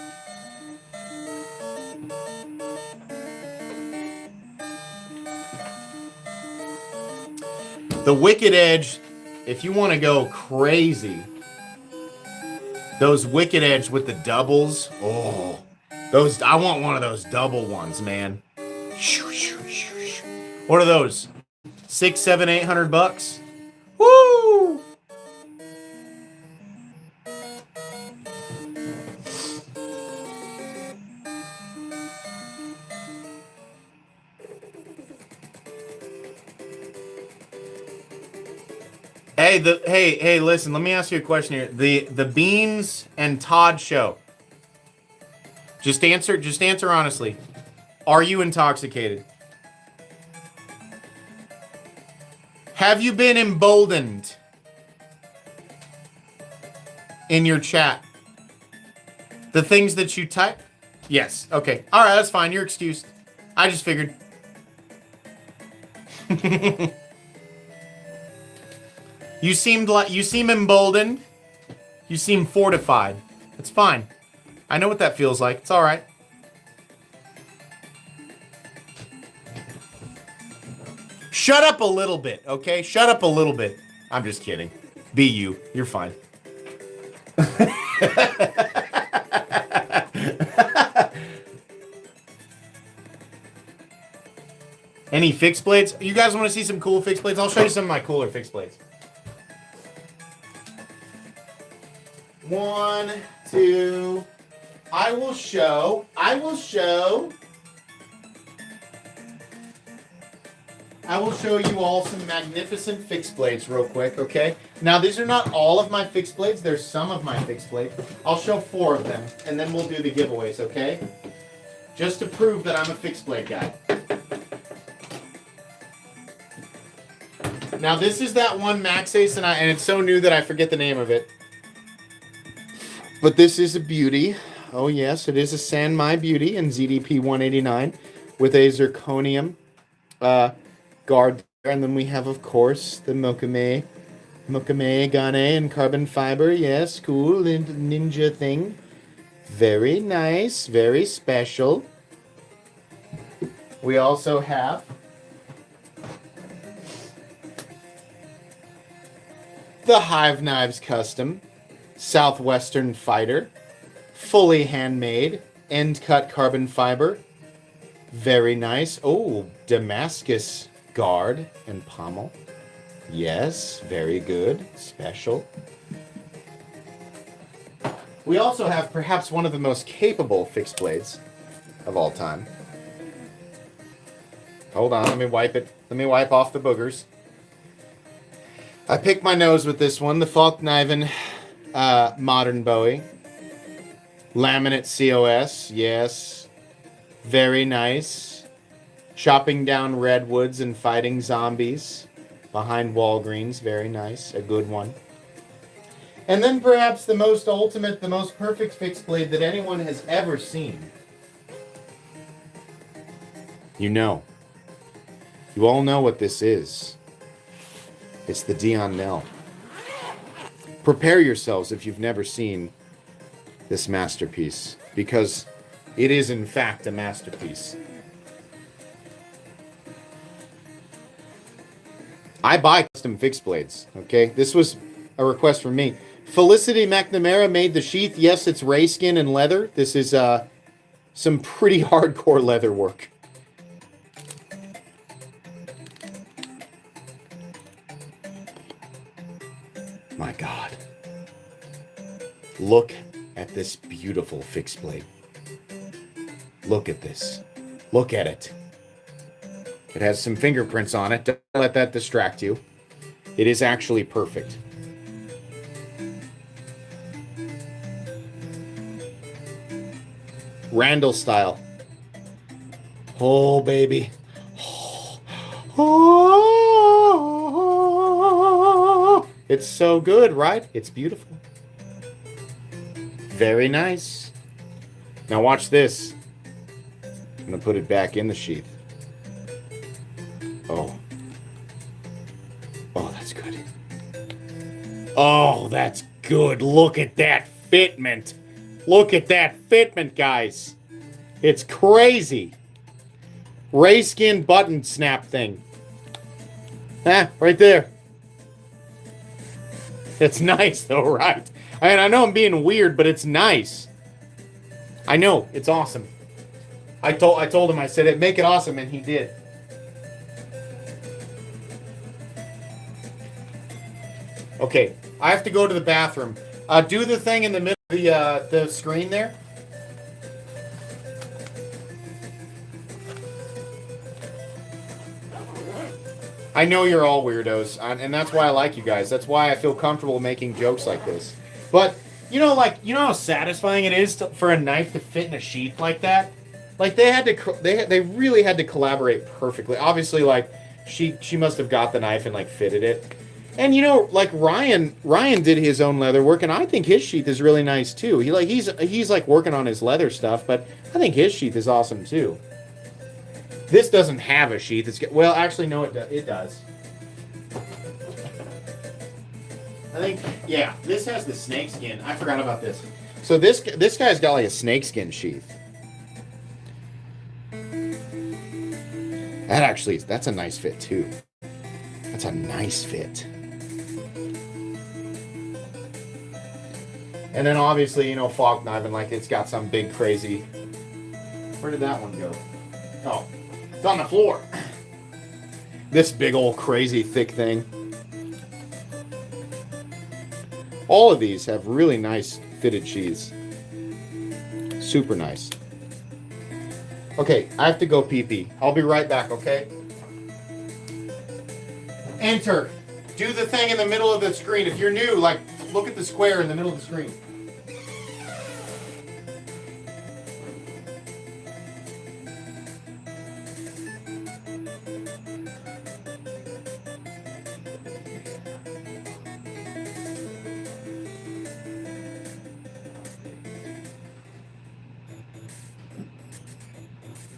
The Wicked Edge, if you want to go crazy, those Wicked Edge with the doubles, oh, those, I want one of those double ones, man. What are those? $600, $700, $800? Woo! Hey, listen, let me ask you a question here. The Beans and Todd show. Just answer honestly. Are you intoxicated? Have you been emboldened in your chat? The things that you type? Yes. Okay. All right, that's fine. You're excused. I just figured. You seem emboldened. You seem fortified. It's fine. I know what that feels like. It's all right. Shut up a little bit, okay? Shut up a little bit. I'm just kidding. Be you. You're fine. Any fixed blades? You guys want to see some cool fixed blades? I'll show you some of my cooler fixed blades. 1, 2. I will show you all some magnificent fixed blades real quick, okay? Now, these are not all of my fixed blades. There's some of my fixed blades. I'll show 4 of them, and then we'll do the giveaways, okay? Just to prove that I'm a fixed blade guy. Now, this is that one Max Ace, and it's so new that I forget the name of it. But this is a beauty. Oh, yes, it is a San Mai Beauty in ZDP 189 with a zirconium guard there. And then we have, of course, the Mokame Gane and carbon fiber. Yes, cool ninja thing. Very nice, very special. We also have the Hive Knives Custom Southwestern Fighter, fully handmade, end cut carbon fiber. Very nice. Oh, Damascus guard and pommel. Yes, very good. Special. We also have perhaps one of the most capable fixed blades of all time. Hold on, let me wipe it. Let me wipe off the boogers. I picked my nose with this one, the Falkniven Modern Bowie. Laminate COS, yes. Very nice. Chopping down redwoods and fighting zombies behind Walgreens, very nice. A good one. And then perhaps the most ultimate, the most perfect fixed blade that anyone has ever seen. You know. You all know what this is. It's the Dion Nell. Prepare yourselves if you've never seen this masterpiece, because it is in fact a masterpiece. I buy custom fixed blades, okay? This was a request from me. Felicity McNamara made the sheath. Yes, it's ray skin and leather. This is some pretty hardcore leather work. My God. Look at this beautiful fixed blade. Look at this. Look at it. It has some fingerprints on it. Don't let that distract you. It is actually perfect. Randall style. Oh, baby. Oh. It's so good, right? It's beautiful. Very nice. Now watch this. I'm going to put it back in the sheath. Oh. Oh, that's good. Oh, that's good. Look at that fitment. Look at that fitment, guys. It's crazy. Ray skin button snap thing. Ah, right there. It's nice though, right? I mean, I know I'm being weird, but it's nice. I know, it's awesome. I told him, I said, make it awesome, and he did. Okay, I have to go to the bathroom. Do the thing in the middle of the screen there. I know you're all weirdos, and that's why I like you guys. That's why I feel comfortable making jokes like this. But, you know how satisfying it is for a knife to fit in a sheath like that? Like, they really had to collaborate perfectly. Obviously, like, she must have got the knife and, like, fitted it. And, you know, like, Ryan did his own leather work, and I think his sheath is really nice, too. He's like, working on his leather stuff, but I think his sheath is awesome, too. This doesn't have a sheath. Well, actually, no, it does. I think, yeah, this has the snakeskin. I forgot about this. So this guy's got like a snakeskin sheath. That's a nice fit too. That's a nice fit. And then obviously, you know, Falkniven, like it's got some big crazy. Where did that one go? Oh, it's on the floor. This big old crazy thick thing. All of these have really nice fitted sheaths. Super nice. Okay, I have to go pee-pee. I'll be right back, okay? Enter. Do the thing in the middle of the screen. If you're new, like, look at the square in the middle of the screen.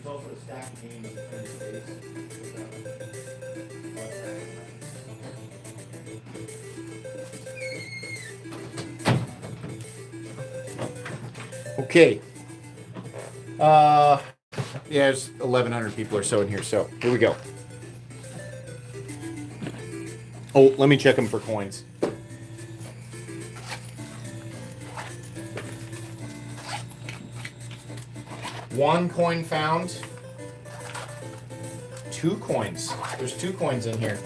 There's also a stack of games in your face. Okay. Yeah, there's 1,100 people or so in here, so here we go. Oh, let me check them for coins. One coin found. 2 coins. There's 2 coins in here.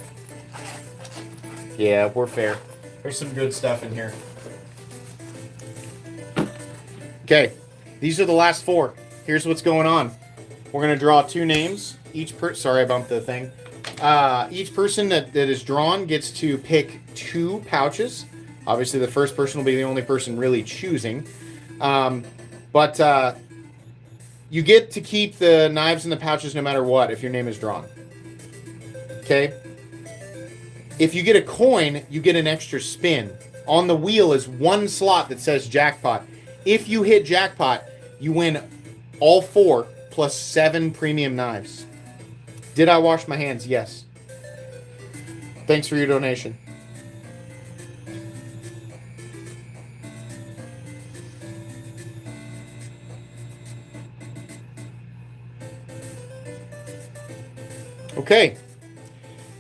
Yeah, we're fair. There's some good stuff in here. Okay, these are the last 4. Here's what's going on. We're going to draw 2 names. Sorry, I bumped the thing. Each person that is drawn gets to pick 2 pouches. Obviously, the first person will be the only person really choosing. But you get to keep the knives in the pouches no matter what if your name is drawn. Okay? If you get a coin, you get an extra spin. On the wheel is 1 slot that says jackpot. If you hit jackpot, you win all 4 plus 7 premium knives. Did I wash my hands? Yes. Thanks for your donation. Okay.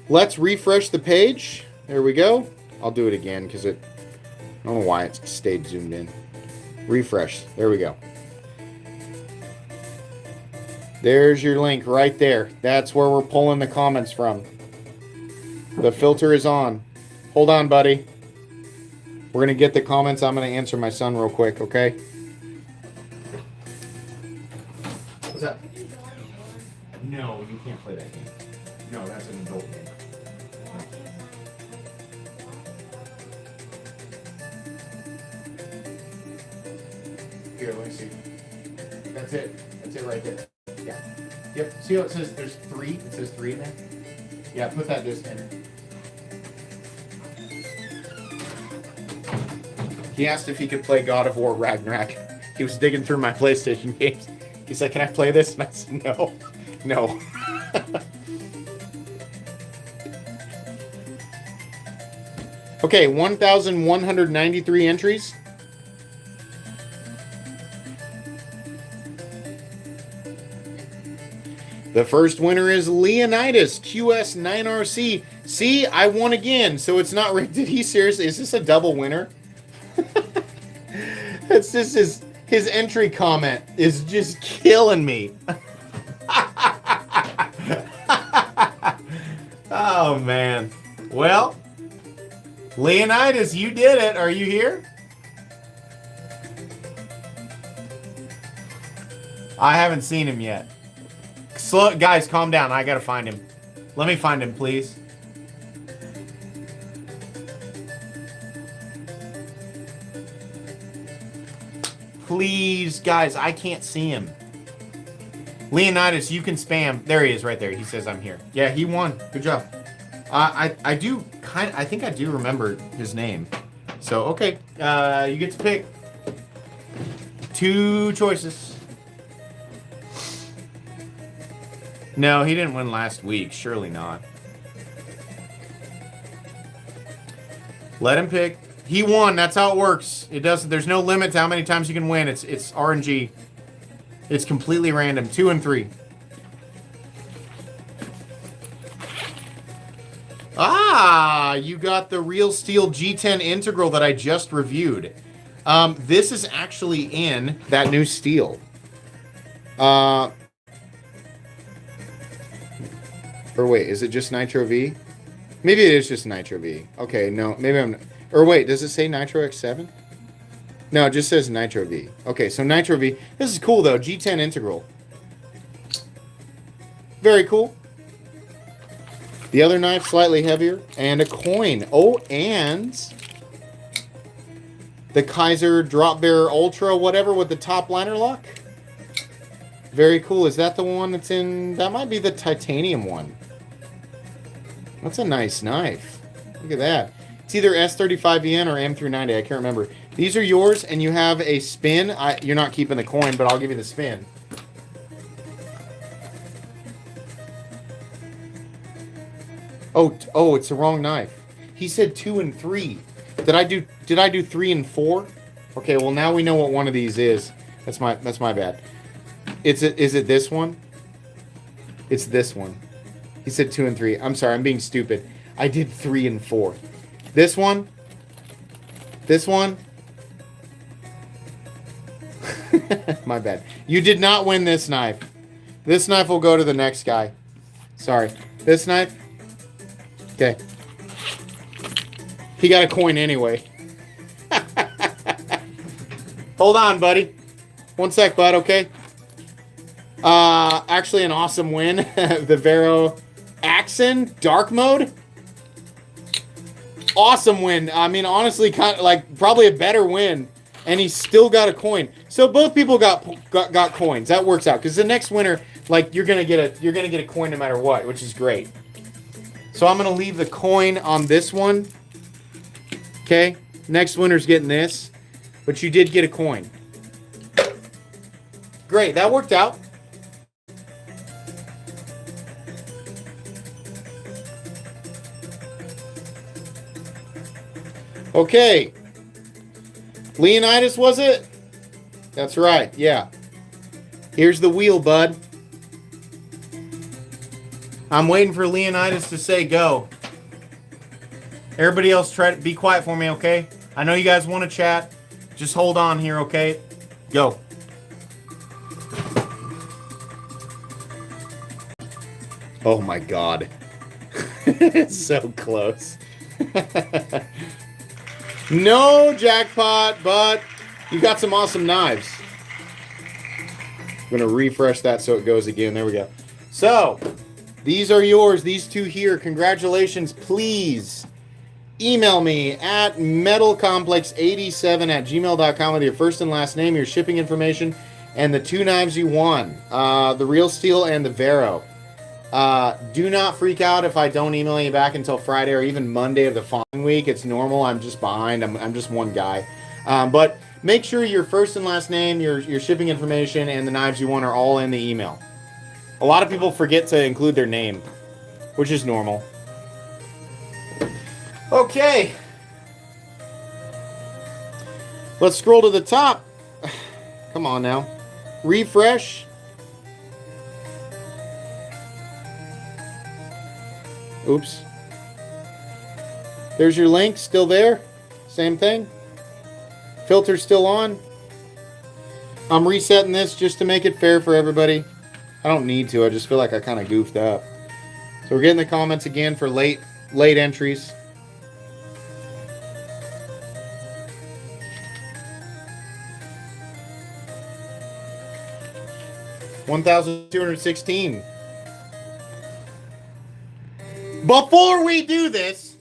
Let's refresh the page. There we go. I'll do it again because I don't know why it stayed zoomed in. Refresh. There we go. There's your link right there. That's where we're pulling the comments from. The filter is on. Hold on, buddy. We're going to get the comments. I'm going to answer my son real quick, okay? What's that? No, you can't play that game. No, that's an adult game. Here, let me see. That's it. That's it right there. Yeah. Yep. See how it says there's 3? It says 3 in there? Yeah, put that disc in. He asked if he could play God of War Ragnarok. He was digging through my PlayStation games. He's like, can I play this? And I said, no. No. Okay, 1,193 entries. The first winner is Leonidas QS9RC. See, I won again, so it's not rigged. Did he seriously? Is this a double winner? It's just his entry comment is just killing me. Oh, man. Well, Leonidas, you did it. Are you here? I haven't seen him yet. Slow, guys, calm down. I gotta find him. Let me find him, please. Please, guys, I can't see him. Leonidas, you can spam. There he is, right there. He says I'm here. Yeah, he won. Good job. I think I do remember his name. So okay, you get to pick 2 choices. No, he didn't win last week. Surely not. Let him pick. He won. That's how it works. It doesn't. There's no limit to how many times you can win. It's RNG. It's completely random. 2 and 3. Ah, you got the Real Steel G10 Integral that I just reviewed. This is actually in that new steel. Or wait, is it just Nitro V? Maybe it is just Nitro V. Okay, no, maybe I'm... Or wait, does it say Nitro X7? No, it just says Nitro V. Okay, so Nitro V. This is cool, though. G10 Integral. Very cool. The other knife, slightly heavier. And a coin. Oh, and... the Kaiser Drop Bearer Ultra, whatever, with the top liner lock. Very cool. Is that the one that's in... That might be the titanium one. That's a nice knife. Look at that. It's either S35VN or M390. I can't remember. These are yours, and you have a spin. You're not keeping the coin, but I'll give you the spin. Oh, it's the wrong knife. He said 2 and 3. Did I do 3 and 4? Okay, well now we know what one of these is. That's my bad. Is it this one? It's this one. He said 2 and 3. I'm sorry, I'm being stupid. I did 3 and 4. This one? This one? My bad. You did not win this knife. This knife will go to the next guy. Sorry. This knife? Okay. He got a coin anyway. Hold on, buddy. One sec, bud, okay? Actually an awesome win. The Vero Axon Dark Mode. Awesome win. I mean, honestly, kind of like probably a better win. And he still got a coin. So both people got coins. That works out. Because the next winner, like, you're gonna get a coin no matter what, which is great. So I'm gonna leave the coin on this one. Okay? Next winner's getting this. But you did get a coin. Great, that worked out. Okay. Leonidas, was it? That's right, yeah. Here's the wheel, bud. I'm waiting for Leonidas to say go. Everybody else, try to be quiet for me, okay? I know you guys want to chat. Just hold on here, okay? Go. Oh my God. It's so close. No jackpot, but you got some awesome knives. I'm going to refresh that so it goes again. There we go. So, these are yours. These two here. Congratulations. Please email me at metalcomplex87@gmail.com with your first and last name, your shipping information, and the two knives you won. The Real Steel and the Vero. Do not freak out if I don't email you back until Friday or even Monday of the following week. It's normal. I'm just behind. I'm just one guy. But make sure your first and last name, your shipping information, and the knives you want are all in the email. A lot of people forget to include their name, which is normal. Okay. Let's scroll to the top. Come on now. Refresh. Oops. There's your link, still there. Same thing. Filter's still on. I'm resetting this just to make it fair for everybody. I don't need to, I just feel like I kind of goofed up. So we're getting the comments again for late entries. $1,216. Before we do this,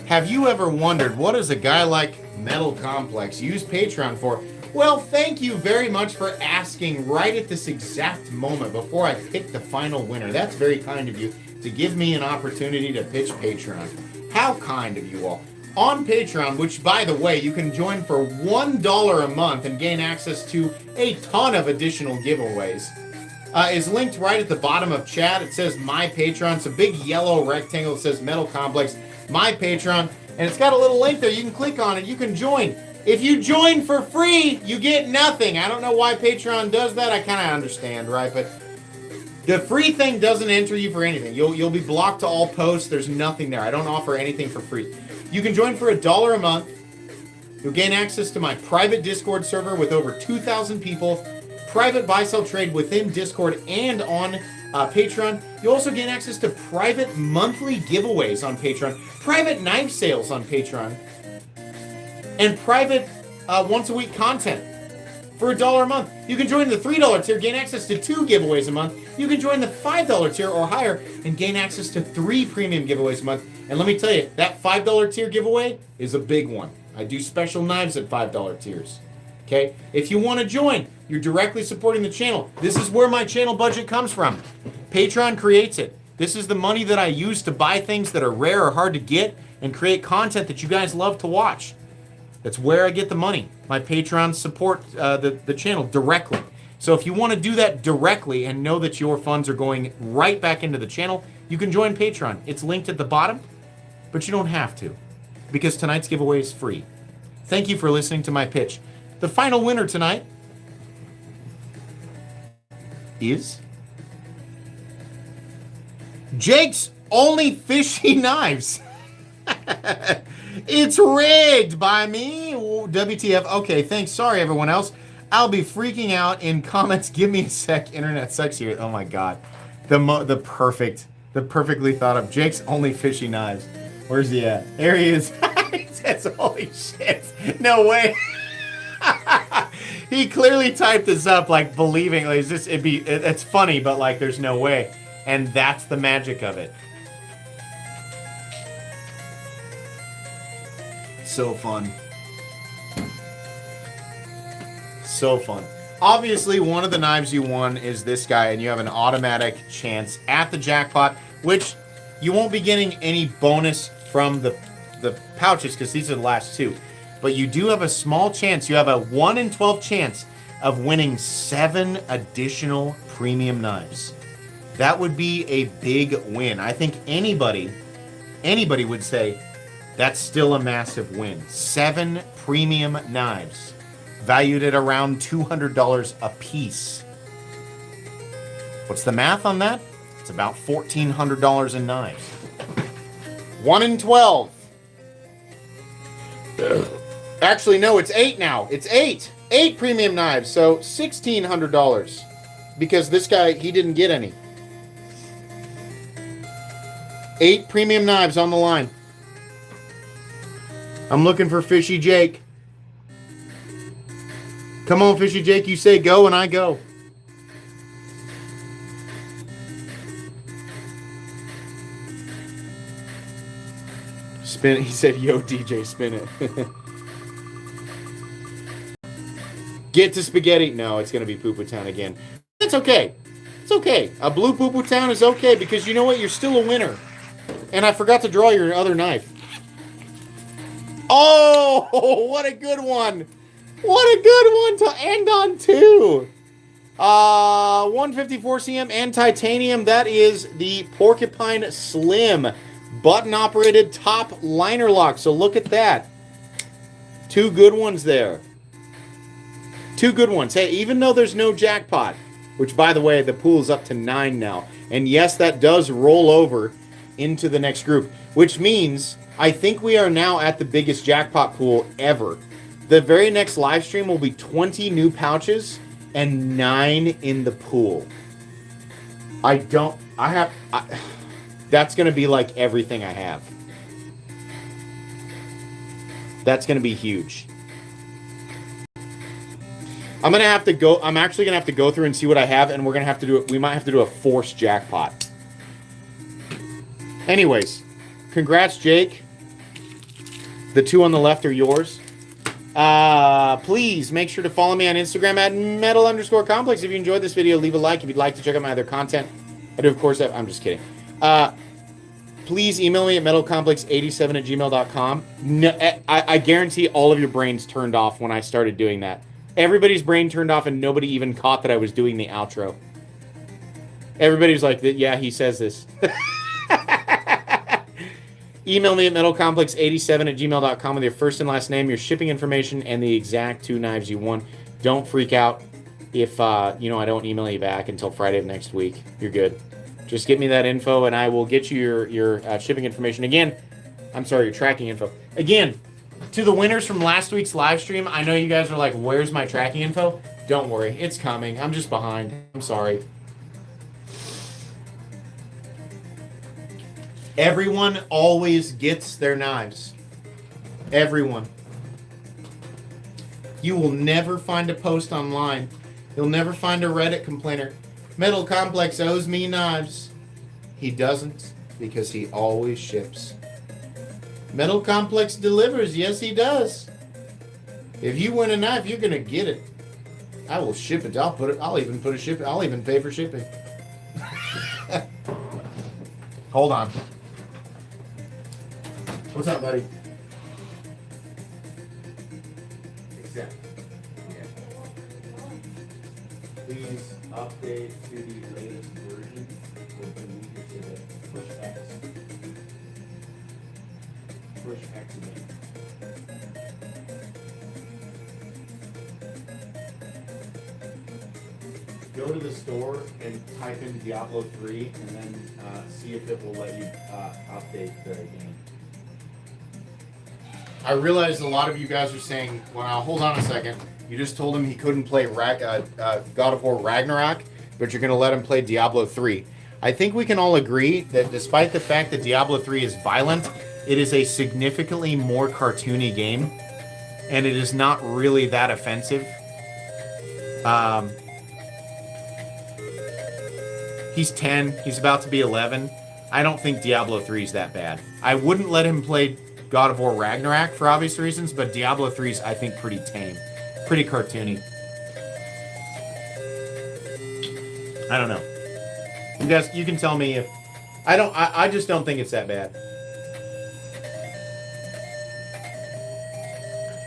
have you ever wondered what does a guy like Metal Complex use Patreon for? Well, thank you very much for asking right at this exact moment before I pick the final winner. That's very kind of you to give me an opportunity to pitch Patreon. How kind of you all. On Patreon, which by the way, you can join for $1 a month and gain access to a ton of additional giveaways. Is linked right at the bottom of chat. It says My Patreon. It's a big yellow rectangle that says Metal Complex, My Patreon. And it's got a little link there. You can click on it. You can join. If you join for free, you get nothing. I don't know why Patreon does that. I kind of understand, right? But the free thing doesn't enter you for anything. You'll be blocked to all posts. There's nothing there. I don't offer anything for free. You can join for $1 a month. You'll gain access to my private Discord server with over 2,000 people. Private buy-sell trade within Discord and on Patreon. You also gain access to private monthly giveaways on Patreon, private knife sales on Patreon, and private once-a-week content for $1 a month. You can join the $3 tier, gain access to 2 giveaways a month. You can join the $5 tier or higher and gain access to 3 premium giveaways a month. And let me tell you, that $5 tier giveaway is a big one. I do special knives at $5 tiers. Okay? If you want to join, you're directly supporting the channel. This is where my channel budget comes from. Patreon creates it. This is the money that I use to buy things that are rare or hard to get and create content that you guys love to watch. That's where I get the money. My Patreon support the channel directly. So if you want to do that directly and know that your funds are going right back into the channel, you can join Patreon. It's linked at the bottom, but you don't have to because tonight's giveaway is free. Thank you for listening to my pitch. The final winner tonight is Jake's Only Fishy Knives. It's rigged by me. WTF. Okay, thanks. Sorry, everyone else. I'll be freaking out in comments. Give me a sec. Internet sucks here. Oh my God. The perfectly thought of Jake's Only Fishy Knives. Where's he at? There he is. He says, holy shit. No way. He clearly typed this up like believing like it's funny, but like there's no way. And that's the magic of it. So fun. So fun. Obviously, one of the knives you won is this guy, and you have an automatic chance at the jackpot, which you won't be getting any bonus from the pouches because these are the last two. But you do have a small chance. You have a 1 in 12 chance of winning 7 additional premium knives. That would be a big win. I think anybody would say that's still a massive win. 7 premium knives, valued at around $200 a piece. What's the math on that? It's about $1,400 in knives. 1 in 12. Actually, no, it's 8 now. It's 8. 8 premium knives, so $1,600. Because this guy, he didn't get any. 8 premium knives on the line. I'm looking for Fishy Jake. Come on, Fishy Jake, you say go and I go. Spin it. He said, yo, DJ, spin it. Get to spaghetti. No, it's going to be Poo-Poo Town again. It's okay. It's okay. A blue Poo-Poo Town is okay because you know what? You're still a winner. And I forgot to draw your other knife. Oh, what a good one. What a good one to end on, too. 154 cm and titanium. That is the Porcupine Slim button-operated top liner lock. So look at that. 2 good ones there. 2 good ones. Hey, even though there's no jackpot, which, by the way, the pool's up to 9 now. And yes, that does roll over into the next group, which means I think we are now at the biggest jackpot pool ever. The very next live stream will be 20 new pouches and 9 in the pool. That's going to be like everything I have. That's going to be huge. I'm actually going to have to go through and see what I have, and we're going to have to do it. We might have to do a forced jackpot. Anyways, congrats, Jake. The 2 on the left are yours. Please make sure to follow me on Instagram at metal_complex. If you enjoyed this video, leave a like. If you'd like to check out my other content, I do, of course, I'm just kidding. Please email me at metalcomplex87@gmail.com. No, I guarantee all of your brains turned off when I started doing that. Everybody's brain turned off and nobody even caught that I was doing the outro. Everybody's like, yeah, he says this. Email me at metalcomplex87@gmail.com with your first and last name, your shipping information, and the exact 2 knives you won. Don't freak out if I don't email you back until Friday of next week. You're good. Just get me that info, and I will get you your shipping information. Again, I'm sorry, your tracking info. Again, to the winners from last week's live stream, I know you guys are like, where's my tracking info? Don't worry, it's coming. I'm just behind. I'm sorry. Everyone always gets their knives. Everyone. You will never find a post online. You'll never find a Reddit complainer. Metal Complex owes me knives. He doesn't, because he always ships. Metal Complex delivers. Yes, he does. If you win a knife, you're gonna get it. I will ship it. I'll even pay for shipping. Hold on. What's up, buddy? Exactly. Yeah. Please update to the latest version with the new to the push X. Push X again. Go to the store and type in Diablo 3 and then see if it will let you update the game. I realize a lot of you guys are saying, well, hold on a second. You just told him he couldn't play God of War Ragnarok, but you're going to let him play Diablo 3. I think we can all agree that despite the fact that Diablo 3 is violent, it is a significantly more cartoony game, and it is not really that offensive. He's 10. He's about to be 11. I don't think Diablo 3 is that bad. I wouldn't let him play God of War Ragnarok for obvious reasons, but Diablo 3 is, I think, pretty tame. Pretty cartoony. I don't know. You guys, you can tell me if... I just don't think it's that bad.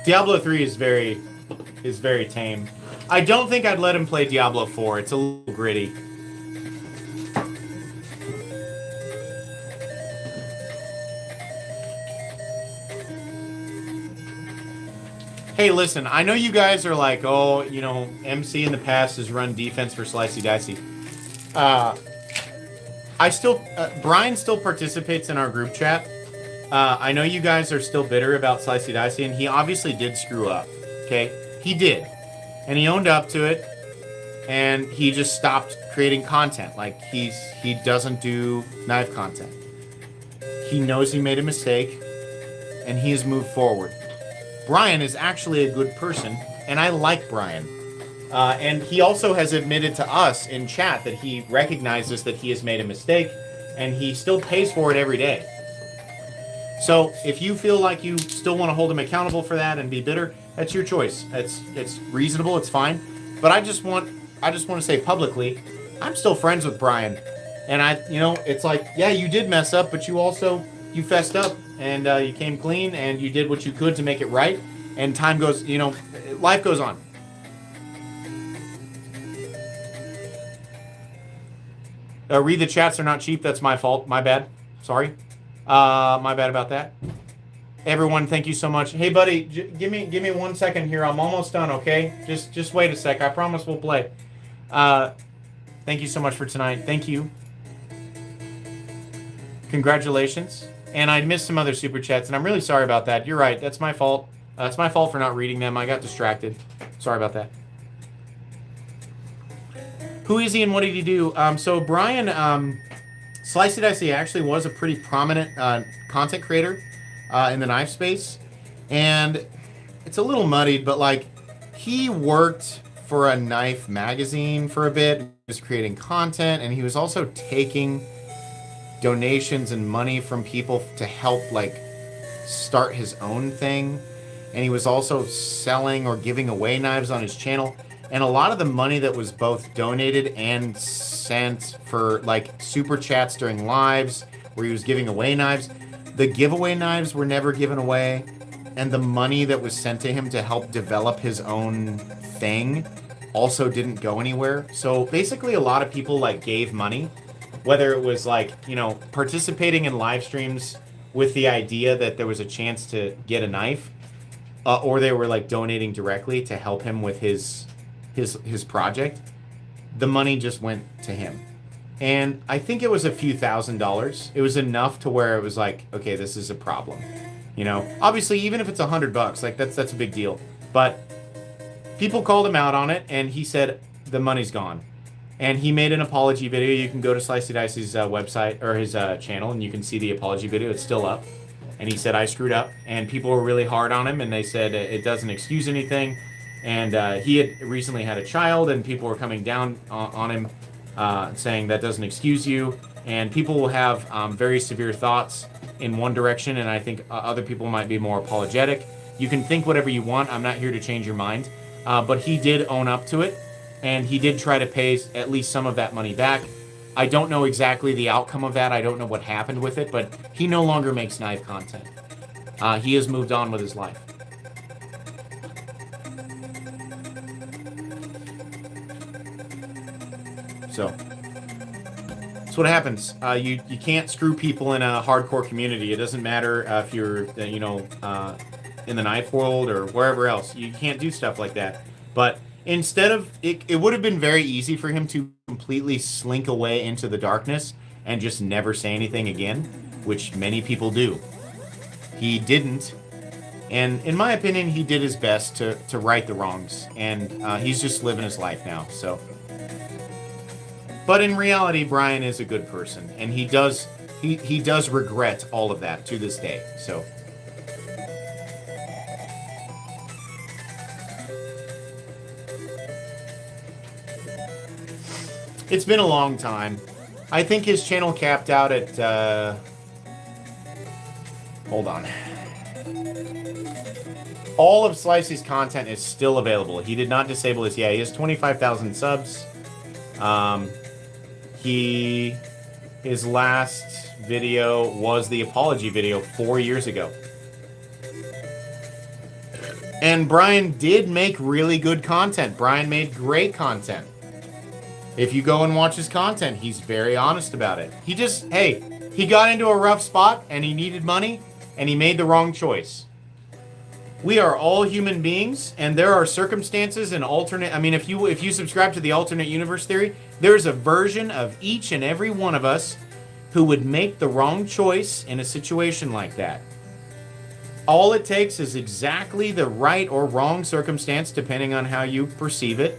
Diablo 3 is very tame. I don't think I'd let him play Diablo 4. It's a little gritty. Hey, listen, I know you guys are like, oh, you know, MC in the past has run defense for Slicey Dicey. Brian still participates in our group chat. I know you guys are still bitter about Slicey Dicey, and he obviously did screw up, okay? He did. And he owned up to it, and he just stopped creating content. Like, he doesn't do knife content. He knows he made a mistake, and he has moved forward. Brian is actually a good person, and I like Brian. And he also has admitted to us in chat that he recognizes that he has made a mistake, and he still pays for it every day. So if you feel like you still want to hold him accountable for that and be bitter, that's your choice. It's reasonable, it's fine. But I just want to say publicly, I'm still friends with Brian. And it's like, yeah, you did mess up, but you fessed up. And you came clean, and you did what you could to make it right. And time goes, life goes on. Read the chats, they're not cheap. That's my fault. My bad. Sorry. My bad about that. Everyone, thank you so much. Hey, buddy, give me 1 second here. I'm almost done, okay? Just wait a sec. I promise we'll play. Thank you so much for tonight. Thank you. Congratulations. And I missed some other super chats, and I'm really sorry about that. You're right. That's my fault. It's my fault for not reading them. I got distracted. Sorry about that. Who is he and what did he do? So Brian, Slicey Dicey actually was a pretty prominent content creator in the knife space. And it's a little muddied, but like he worked for a knife magazine for a bit. He was creating content, and he was also taking donations and money from people to help like start his own thing. And he was also selling or giving away knives on his channel. And a lot of the money that was both donated and sent for like super chats during lives where he was giving away knives, the giveaway knives were never given away. And the money that was sent to him to help develop his own thing also didn't go anywhere. So basically a lot of people like gave money, whether it was like, participating in live streams with the idea that there was a chance to get a knife, or they were like donating directly to help him with his project. The money just went to him. And I think it was a few $1,000s. It was enough to where it was like, okay, this is a problem. Obviously, even if it's $100, like that's a big deal. But people called him out on it, and he said the money's gone. And he made an apology video. You can go to Slicey Dicey's website or his channel, and you can see the apology video. It's still up. And he said, I screwed up. And people were really hard on him, and they said it doesn't excuse anything. And he had recently had a child, and people were coming down on him saying that doesn't excuse you. And people will have very severe thoughts in one direction, and I think other people might be more apologetic. You can think whatever you want. I'm not here to change your mind. But he did own up to it. And he did try to pay at least some of that money back. I don't know exactly the outcome of that. I don't know what happened with it, but he no longer makes knife content. He has moved on with his life. So, that's what happens. You can't screw people in a hardcore community. It doesn't matter if you're, in the knife world or wherever else. You can't do stuff like that. But instead of it would have been very easy for him to completely slink away into the darkness and just never say anything again, which many people do. He didn't, and in my opinion, he did his best to right the wrongs, and he's just living his life now. So, but in reality, Brian is a good person, and he does he does regret all of that to this day. So it's been a long time. I think his channel capped out at hold on. All of Slicey's content is still available. He did not disable his. Yeah, he has 25,000 subs. His last video was the apology video 4 years ago. And Brian did make really good content. Brian made great content. If you go and watch his content, he's very honest about it. He just, hey, he got into a rough spot and he needed money and he made the wrong choice. We are all human beings, and there are circumstances and alternate. I mean, if you subscribe to the alternate universe theory, there's a version of each and every one of us who would make the wrong choice in a situation like that. All it takes is exactly the right or wrong circumstance, depending on how you perceive it.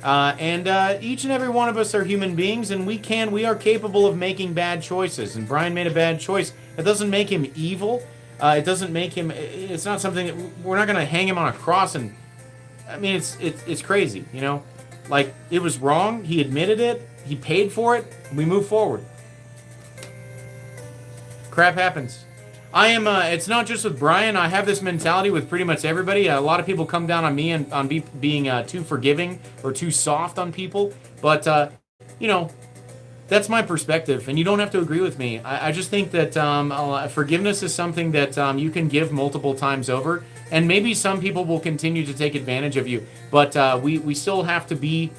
And each and every one of us are human beings, and we are capable of making bad choices. And Brian made a bad choice. That doesn't make him evil. It doesn't make him. It's not something that we're not going to hang him on a cross. And I mean, it's crazy, you know. Like, it was wrong. He admitted it. He paid for it. We move forward. Crap happens. I am. It's not just with Brian. I have this mentality with pretty much everybody. A lot of people come down on me and on being too forgiving or too soft on people. But you know. That's my perspective, and you don't have to agree with me. I just think that forgiveness is something that you can give multiple times over, and maybe some people will continue to take advantage of you, but we still have to be,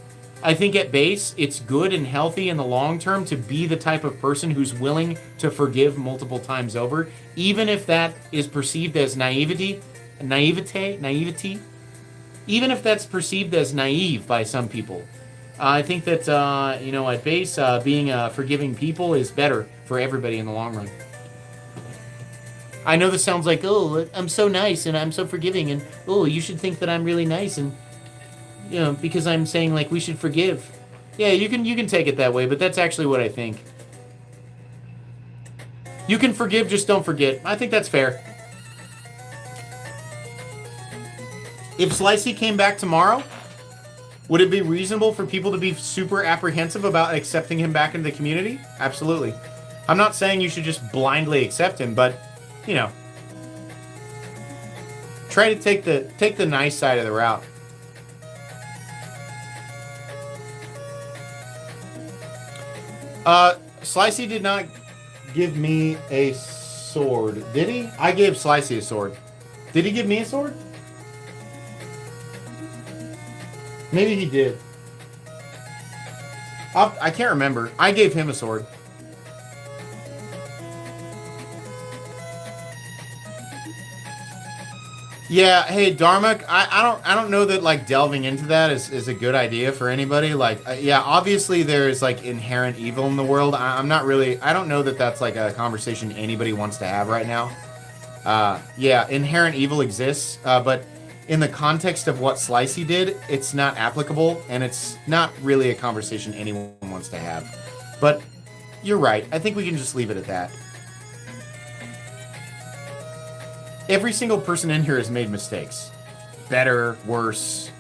I think at base, it's good and healthy in the long term to be the type of person who's willing to forgive multiple times over, even if that is perceived as naivety, even if that's perceived as naive by some people. I think that, at base, being forgiving people is better for everybody in the long run. I know this sounds like, oh, I'm so nice and I'm so forgiving and, oh, you should think that I'm really nice and, you know, because I'm saying, like, we should forgive. Yeah, you can take it that way, but that's actually what I think. You can forgive, just don't forget. I think that's fair. If Slicey came back tomorrow, would it be reasonable for people to be super apprehensive about accepting him back into the community? Absolutely. I'm not saying you should just blindly accept him, but, you know, try to take the nice side of the route. Slicey did not give me a sword, did he? I gave Slicey a sword. Did he give me a sword? Maybe he did. I can't remember. I gave him a sword. Yeah, hey Dharmak, I don't know that like delving into that is a good idea for anybody. Like, yeah, obviously there's like inherent evil in the world. I don't know that that's like a conversation anybody wants to have right now. Yeah, inherent evil exists, but in the context of what Slicey did, it's not applicable, and it's not really a conversation anyone wants to have. But you're right. I think we can just leave it at that. Every single person in here has made mistakes. Better, worse.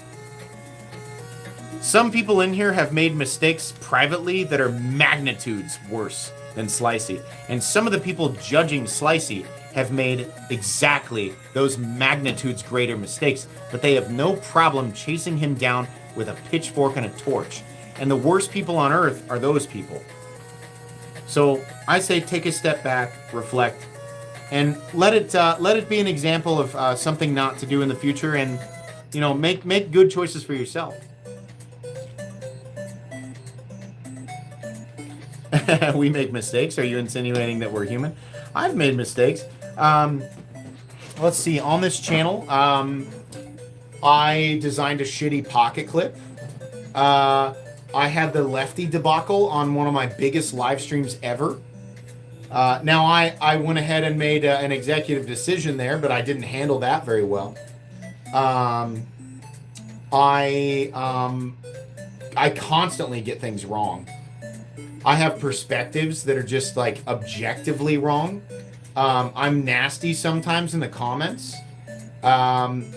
Some people in here have made mistakes privately that are magnitudes worse than Slicey. And some of the people judging Slicey have made exactly those magnitudes greater mistakes, but they have no problem chasing him down with a pitchfork and a torch. And the worst people on earth are those people. So I say take a step back, reflect, and let it be an example of something not to do in the future, and you know, make good choices for yourself. We make mistakes. Are you insinuating that we're human? I've made mistakes. Let's see. On this channel, I designed a shitty pocket clip. I had the lefty debacle on one of my biggest live streams ever. Now, I went ahead and made an executive decision there, but I didn't handle that very well. I constantly get things wrong. I have perspectives that are just like objectively wrong. I'm nasty sometimes in the comments. I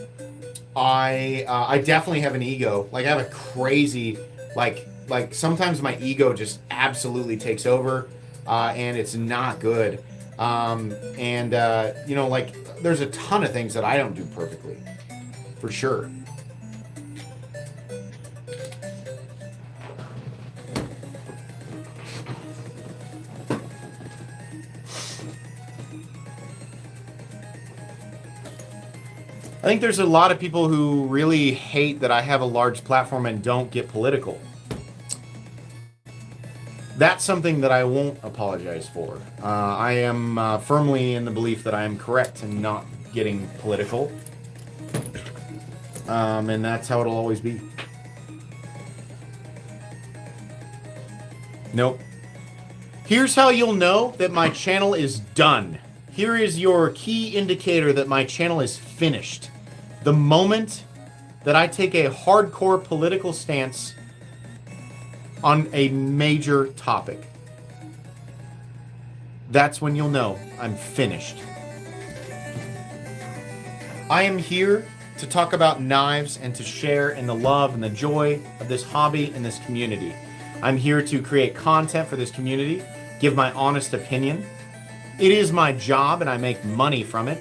definitely have an ego. Like I have a crazy like sometimes my ego just absolutely takes over, and it's not good. You know, like there's a ton of things that I don't do perfectly, for sure. I think there's a lot of people who really hate that I have a large platform and don't get political. That's something that I won't apologize for. I am firmly in the belief that I am correct in not getting political. And that's how it'll always be. Nope. Here's how you'll know that my channel is done. Here is your key indicator that my channel is finished. The moment that I take a hardcore political stance on a major topic. That's when you'll know I'm finished. I am here to talk about knives and to share in the love and the joy of this hobby and this community. I'm here to create content for this community, give my honest opinion. It is my job and I make money from it,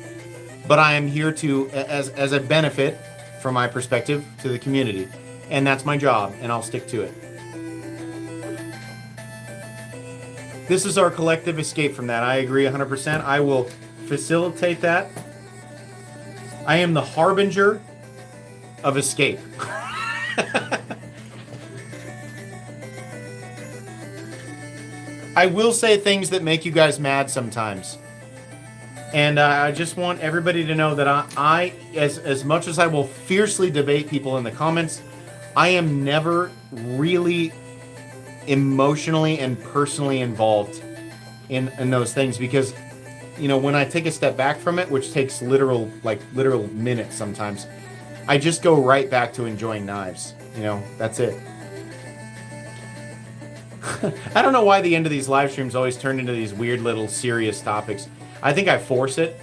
but I am here to, as a benefit from my perspective to the community. And that's my job and I'll stick to it. This is our collective escape from that. I agree 100%. I will facilitate that. I am the harbinger of escape. I will say things that make you guys mad sometimes. And I just want everybody to know that I as much as I will fiercely debate people in the comments, I am never really emotionally and personally involved in those things, because you know, when I take a step back from it, which takes literal minutes sometimes, I just go right back to enjoying knives. You know, that's it. I don't know why the end of these live streams always turn into these weird little serious topics. I think I force it.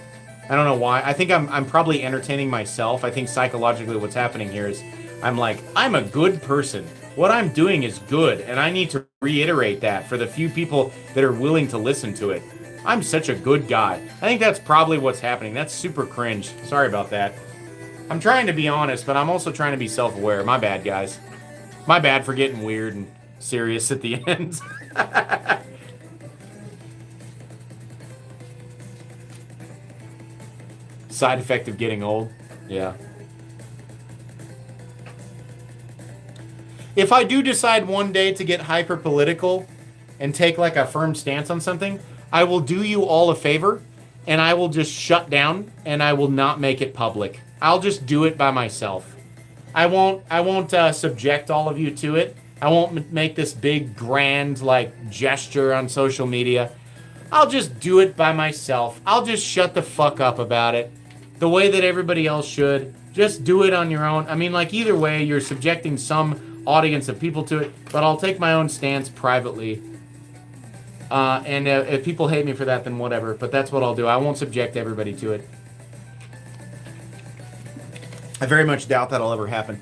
I don't know why. I think I'm probably entertaining myself. I think psychologically what's happening here is I'm like, I'm a good person. What I'm doing is good, and I need to reiterate that for the few people that are willing to listen to it. I'm such a good guy. I think that's probably what's happening. That's super cringe. Sorry about that. I'm trying to be honest, but I'm also trying to be self-aware. My bad, guys. My bad for getting weird and serious at the end. Side effect of getting old. Yeah. If I do decide one day to get hyper political and take like a firm stance on something, I will do you all a favor and I will just shut down and I will not make it public. I'll just do it by myself. I won't subject all of you to it. I won't make this big grand like gesture on social media. I'll just do it by myself. I'll just shut the fuck up about it the way that everybody else should. Just do it on your own. I mean, like, either way, you're subjecting some audience of people to it, but I'll take my own stance privately. And if people hate me for that, then whatever. But that's what I'll do. I won't subject everybody to it. I very much doubt that'll ever happen.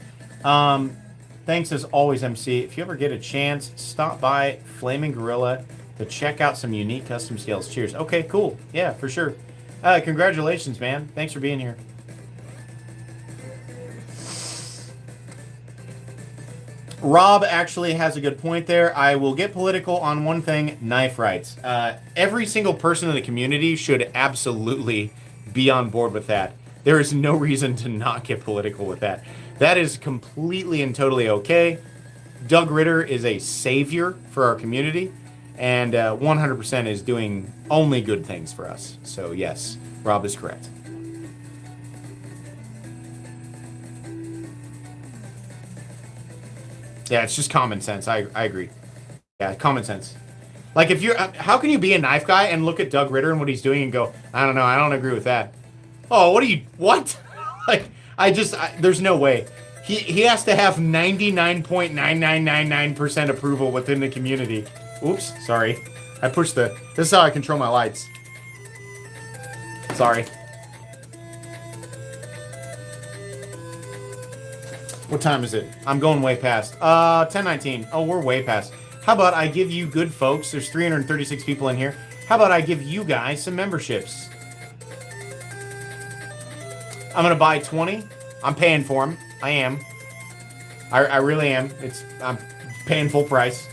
Thanks as always, MC. If you ever get a chance, stop by Flaming Gorilla to check out some unique custom scales. Cheers. Okay, cool. Yeah, for sure. Congratulations, man. Thanks for being here. Rob actually has a good point there. I will get political on one thing, knife rights. Every single person in the community should absolutely be on board with that. There is no reason to not get political with that. That is completely and totally okay. Doug Ritter is a savior for our community, and 100% is doing only good things for us. So yes, Rob is correct. Yeah, it's just common sense. I agree. Yeah, common sense. Like, if you're, how can you be a knife guy and look at Doug Ritter and what he's doing and go, I don't know, I don't agree with that. Oh, what? Like, there's no way. He has to have 99.9999% approval within the community. Oops, sorry. I pushed the... This is how I control my lights. Sorry. What time is it? I'm going way past. 10:19. Oh, we're way past. How about I give you good folks, there's 336 people in here. How about I give you guys some memberships? I'm going to buy 20. I'm paying for them. I am. I really am. I'm paying full price.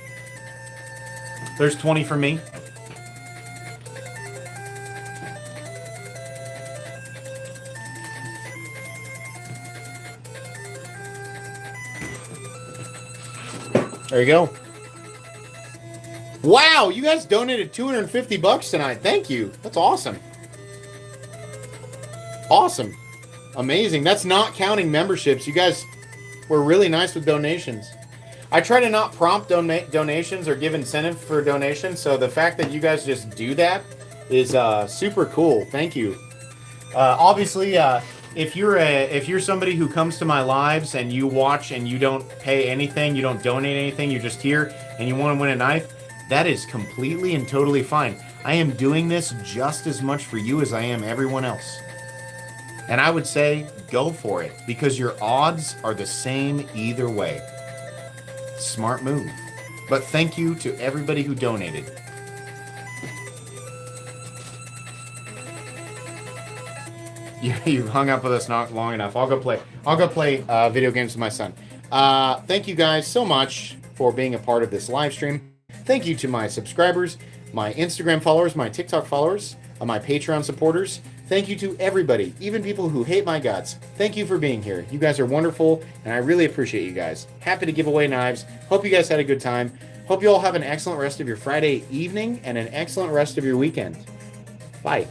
There's 20 for me. There you go. Wow, you guys donated $250 tonight. Thank you. That's awesome. Awesome. Amazing. That's not counting memberships. You guys were really nice with donations. I try to not prompt donations or give incentive for donations, so the fact that you guys just do that is super cool. Thank you. Obviously, if you're somebody who comes to my lives and you watch and you don't pay anything, you don't donate anything, you're just here and you want to win a knife, that is completely and totally fine. I am doing this just as much for you as I am everyone else. And I would say go for it because your odds are the same either way. Smart move. But thank you to everybody who donated. You hung up with us not long enough. I'll go play video games with my son. Thank you guys so much for being a part of this live stream. Thank you to my subscribers, my Instagram followers, my TikTok followers, my Patreon supporters. Thank you to everybody, even people who hate my guts. Thank you for being here. You guys are wonderful, and I really appreciate you guys. Happy to give away knives. Hope you guys had a good time. Hope you all have an excellent rest of your Friday evening and an excellent rest of your weekend. Bye.